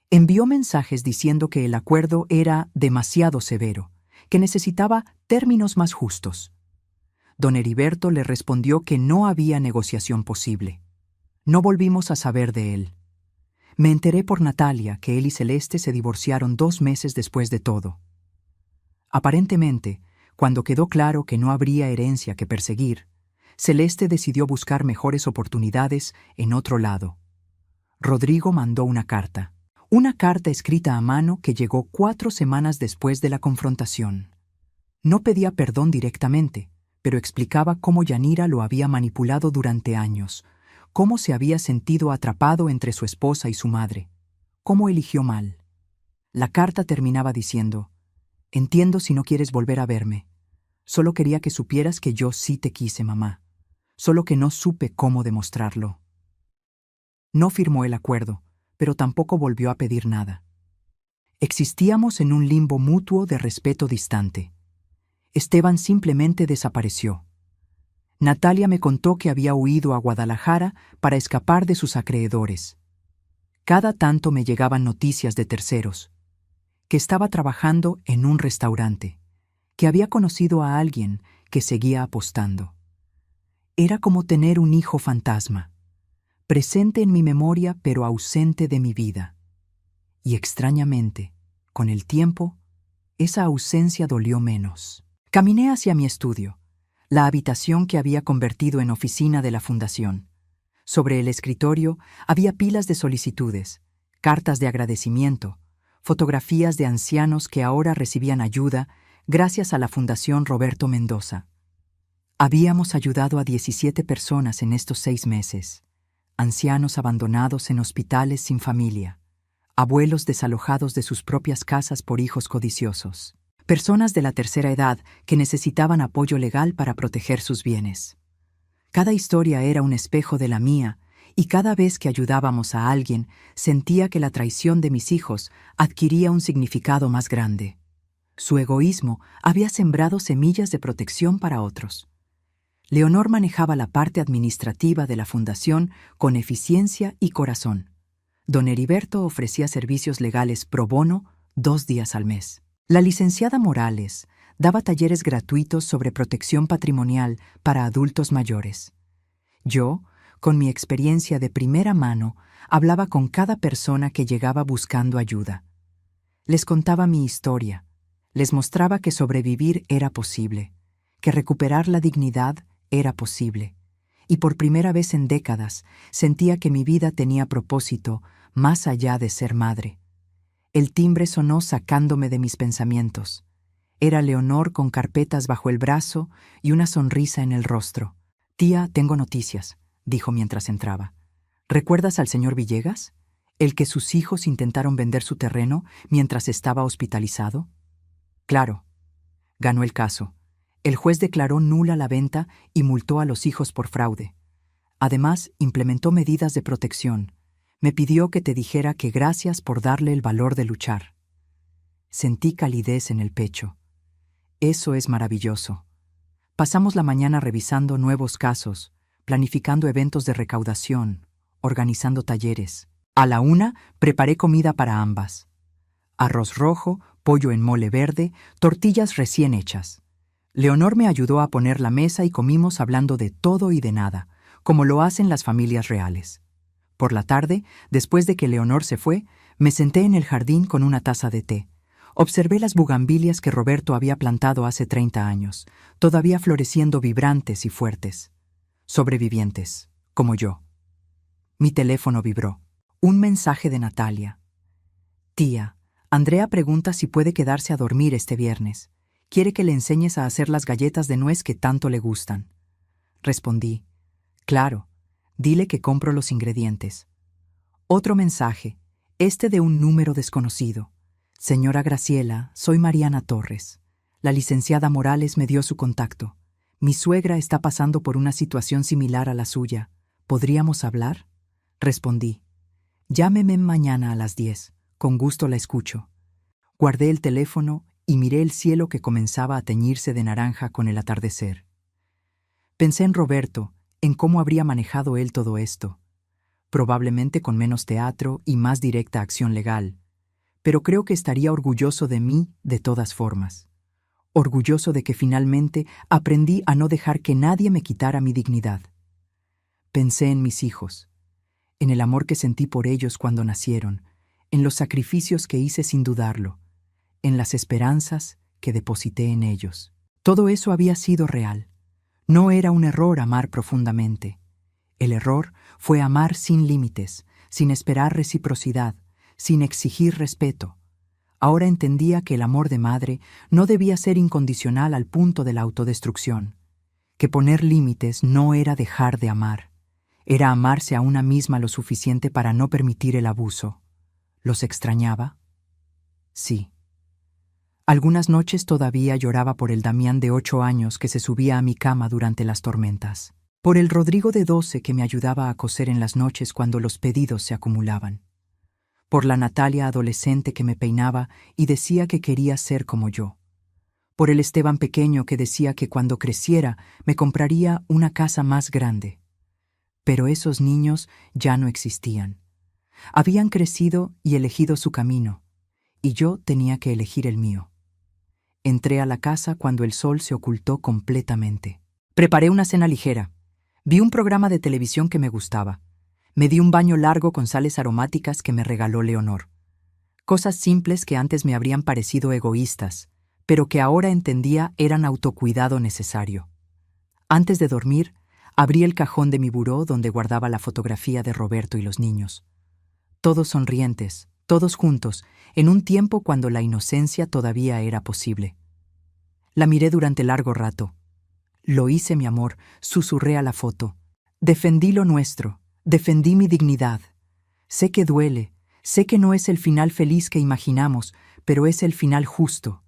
Envió mensajes diciendo que el acuerdo era demasiado severo, que necesitaba términos más justos. Don Heriberto le respondió que no había negociación posible. No volvimos a saber de él. Me enteré por Natalia que él y Celeste se divorciaron 2 meses después de todo. Aparentemente, cuando quedó claro que no habría herencia que perseguir, Celeste decidió buscar mejores oportunidades en otro lado. Rodrigo mandó una carta escrita a mano que llegó 4 semanas después de la confrontación. No pedía perdón directamente, pero explicaba cómo Yanira lo había manipulado durante años, cómo se había sentido atrapado entre su esposa y su madre, cómo eligió mal. La carta terminaba diciendo: «Entiendo si no quieres volver a verme. Solo quería que supieras que yo sí te quise, mamá. Solo que no supe cómo demostrarlo». No firmó el acuerdo, pero tampoco volvió a pedir nada. Existíamos en un limbo mutuo de respeto distante. Esteban simplemente desapareció. Natalia me contó que había huido a Guadalajara para escapar de sus acreedores. Cada tanto me llegaban noticias de terceros, que estaba trabajando en un restaurante, que había conocido a alguien que seguía apostando. Era como tener un hijo fantasma, presente en mi memoria pero ausente de mi vida. Y extrañamente, con el tiempo, esa ausencia dolió menos. Caminé hacia mi estudio, la habitación que había convertido en oficina de la fundación. Sobre el escritorio había pilas de solicitudes, cartas de agradecimiento, fotografías de ancianos que ahora recibían ayuda gracias a la Fundación Roberto Mendoza. Habíamos ayudado a 17 personas en estos 6 meses, ancianos abandonados en hospitales sin familia, abuelos desalojados de sus propias casas por hijos codiciosos, personas de la tercera edad que necesitaban apoyo legal para proteger sus bienes. Cada historia era un espejo de la mía, y cada vez que ayudábamos a alguien, sentía que la traición de mis hijos adquiría un significado más grande. Su egoísmo había sembrado semillas de protección para otros. Leonor manejaba la parte administrativa de la fundación con eficiencia y corazón. Don Heriberto ofrecía servicios legales pro bono 2 días al mes. La licenciada Morales daba talleres gratuitos sobre protección patrimonial para adultos mayores. Yo, con mi experiencia de primera mano, hablaba con cada persona que llegaba buscando ayuda. Les contaba mi historia, les mostraba que sobrevivir era posible, que recuperar la dignidad era posible, y por primera vez en décadas sentía que mi vida tenía propósito más allá de ser madre. El timbre sonó sacándome de mis pensamientos. Era Leonor con carpetas bajo el brazo y una sonrisa en el rostro. «Tía, tengo noticias», dijo mientras entraba. «¿Recuerdas al señor Villegas? ¿El que sus hijos intentaron vender su terreno mientras estaba hospitalizado?» «Claro». Ganó el caso. El juez declaró nula la venta y multó a los hijos por fraude. Además, implementó medidas de protección. Me pidió que te dijera que gracias por darle el valor de luchar. Sentí calidez en el pecho. Eso es maravilloso. Pasamos la mañana revisando nuevos casos, planificando eventos de recaudación, organizando talleres. A la 1 preparé comida para ambas. Arroz rojo, pollo en mole verde, tortillas recién hechas. Leonor me ayudó a poner la mesa y comimos hablando de todo y de nada, como lo hacen las familias reales. Por la tarde, después de que Leonor se fue, me senté en el jardín con una taza de té. Observé las bugambilias que Roberto había plantado hace 30 años, todavía floreciendo vibrantes y fuertes. Sobrevivientes, como yo. Mi teléfono vibró. Un mensaje de Natalia. «Tía, Andrea pregunta si puede quedarse a dormir este viernes. Quiere que le enseñes a hacer las galletas de nuez que tanto le gustan». Respondí. «Claro, dile que compro los ingredientes». Otro mensaje, este de un número desconocido. «Señora Graciela, soy Mariana Torres. La licenciada Morales me dio su contacto. Mi suegra está pasando por una situación similar a la suya. ¿Podríamos hablar?» Respondí. «Llámeme mañana a las 10. Con gusto la escucho». Guardé el teléfono y miré el cielo que comenzaba a teñirse de naranja con el atardecer. Pensé en Roberto, en cómo habría manejado él todo esto. Probablemente con menos teatro y más directa acción legal. Pero creo que estaría orgulloso de mí de todas formas. Orgulloso de que finalmente aprendí a no dejar que nadie me quitara mi dignidad. Pensé en mis hijos, en el amor que sentí por ellos cuando nacieron, en los sacrificios que hice sin dudarlo, en las esperanzas que deposité en ellos. Todo eso había sido real. No era un error amar profundamente. El error fue amar sin límites, sin esperar reciprocidad, sin exigir respeto. Ahora entendía que el amor de madre no debía ser incondicional al punto de la autodestrucción, que poner límites no era dejar de amar, era amarse a una misma lo suficiente para no permitir el abuso. ¿Los extrañaba? Sí. Algunas noches todavía lloraba por el Damián de 8 años que se subía a mi cama durante las tormentas, por el Rodrigo de 12 que me ayudaba a coser en las noches cuando los pedidos se acumulaban, por la Natalia adolescente que me peinaba y decía que quería ser como yo, por el Esteban pequeño que decía que cuando creciera me compraría una casa más grande. Pero esos niños ya no existían. Habían crecido y elegido su camino, y yo tenía que elegir el mío. Entré a la casa cuando el sol se ocultó completamente. Preparé una cena ligera. Vi un programa de televisión que me gustaba. Me di un baño largo con sales aromáticas que me regaló Leonor. Cosas simples que antes me habrían parecido egoístas, pero que ahora entendía eran autocuidado necesario. Antes de dormir, abrí el cajón de mi buró donde guardaba la fotografía de Roberto y los niños. Todos sonrientes, todos juntos, en un tiempo cuando la inocencia todavía era posible. La miré durante largo rato. «Lo hice, mi amor», susurré a la foto. «Defendí lo nuestro, defendí mi dignidad. Sé que duele, sé que no es el final feliz que imaginamos, pero es el final justo,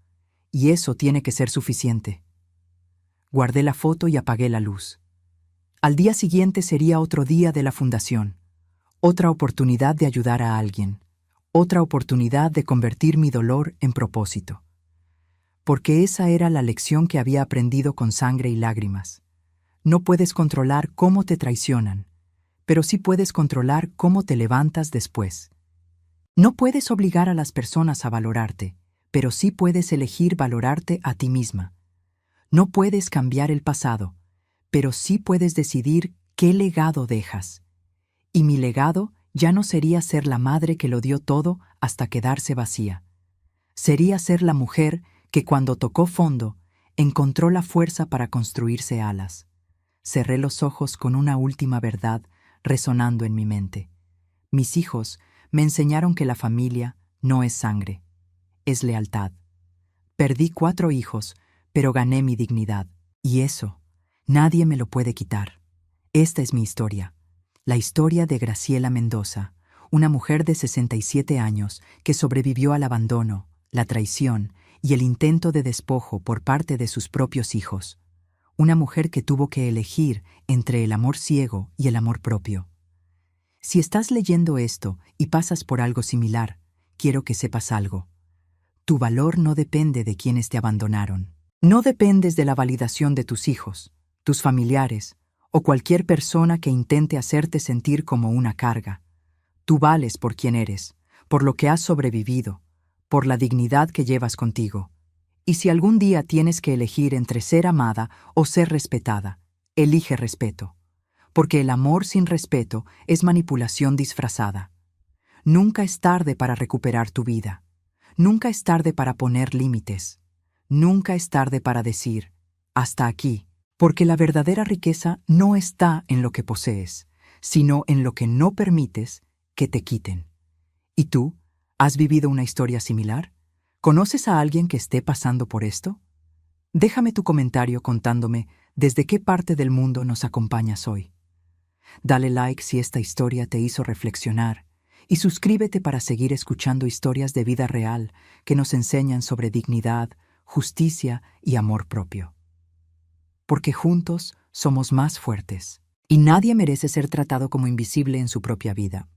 y eso tiene que ser suficiente». Guardé la foto y apagué la luz. Al día siguiente sería otro día de la fundación, otra oportunidad de ayudar a alguien, otra oportunidad de convertir mi dolor en propósito. Porque esa era la lección que había aprendido con sangre y lágrimas. No puedes controlar cómo te traicionan, pero sí puedes controlar cómo te levantas después. No puedes obligar a las personas a valorarte, pero sí puedes elegir valorarte a ti misma. No puedes cambiar el pasado, pero sí puedes decidir qué legado dejas. Y mi legado ya no sería ser la madre que lo dio todo hasta quedarse vacía. Sería ser la mujer que cuando tocó fondo, encontró la fuerza para construirse alas. Cerré los ojos con una última verdad resonando en mi mente. Mis hijos me enseñaron que la familia no es sangre, es lealtad. Perdí 4 hijos, pero gané mi dignidad. Y eso, nadie me lo puede quitar. Esta es mi historia. La historia de Graciela Mendoza, una mujer de 67 años que sobrevivió al abandono, la traición y el intento de despojo por parte de sus propios hijos. Una mujer que tuvo que elegir entre el amor ciego y el amor propio. Si estás leyendo esto y pasas por algo similar, quiero que sepas algo. Tu valor no depende de quienes te abandonaron. No dependes de la validación de tus hijos, tus familiares o cualquier persona que intente hacerte sentir como una carga. Tú vales por quien eres, por lo que has sobrevivido, por la dignidad que llevas contigo. Y si algún día tienes que elegir entre ser amada o ser respetada, elige respeto, porque el amor sin respeto es manipulación disfrazada. Nunca es tarde para recuperar tu vida. Nunca es tarde para poner límites. Nunca es tarde para decir, hasta aquí, porque la verdadera riqueza no está en lo que posees, sino en lo que no permites que te quiten. ¿Y tú? ¿Has vivido una historia similar? ¿Conoces a alguien que esté pasando por esto? Déjame tu comentario contándome desde qué parte del mundo nos acompañas hoy. Dale like si esta historia te hizo reflexionar y suscríbete para seguir escuchando historias de vida real que nos enseñan sobre dignidad, justicia y amor propio. Porque juntos somos más fuertes y nadie merece ser tratado como invisible en su propia vida.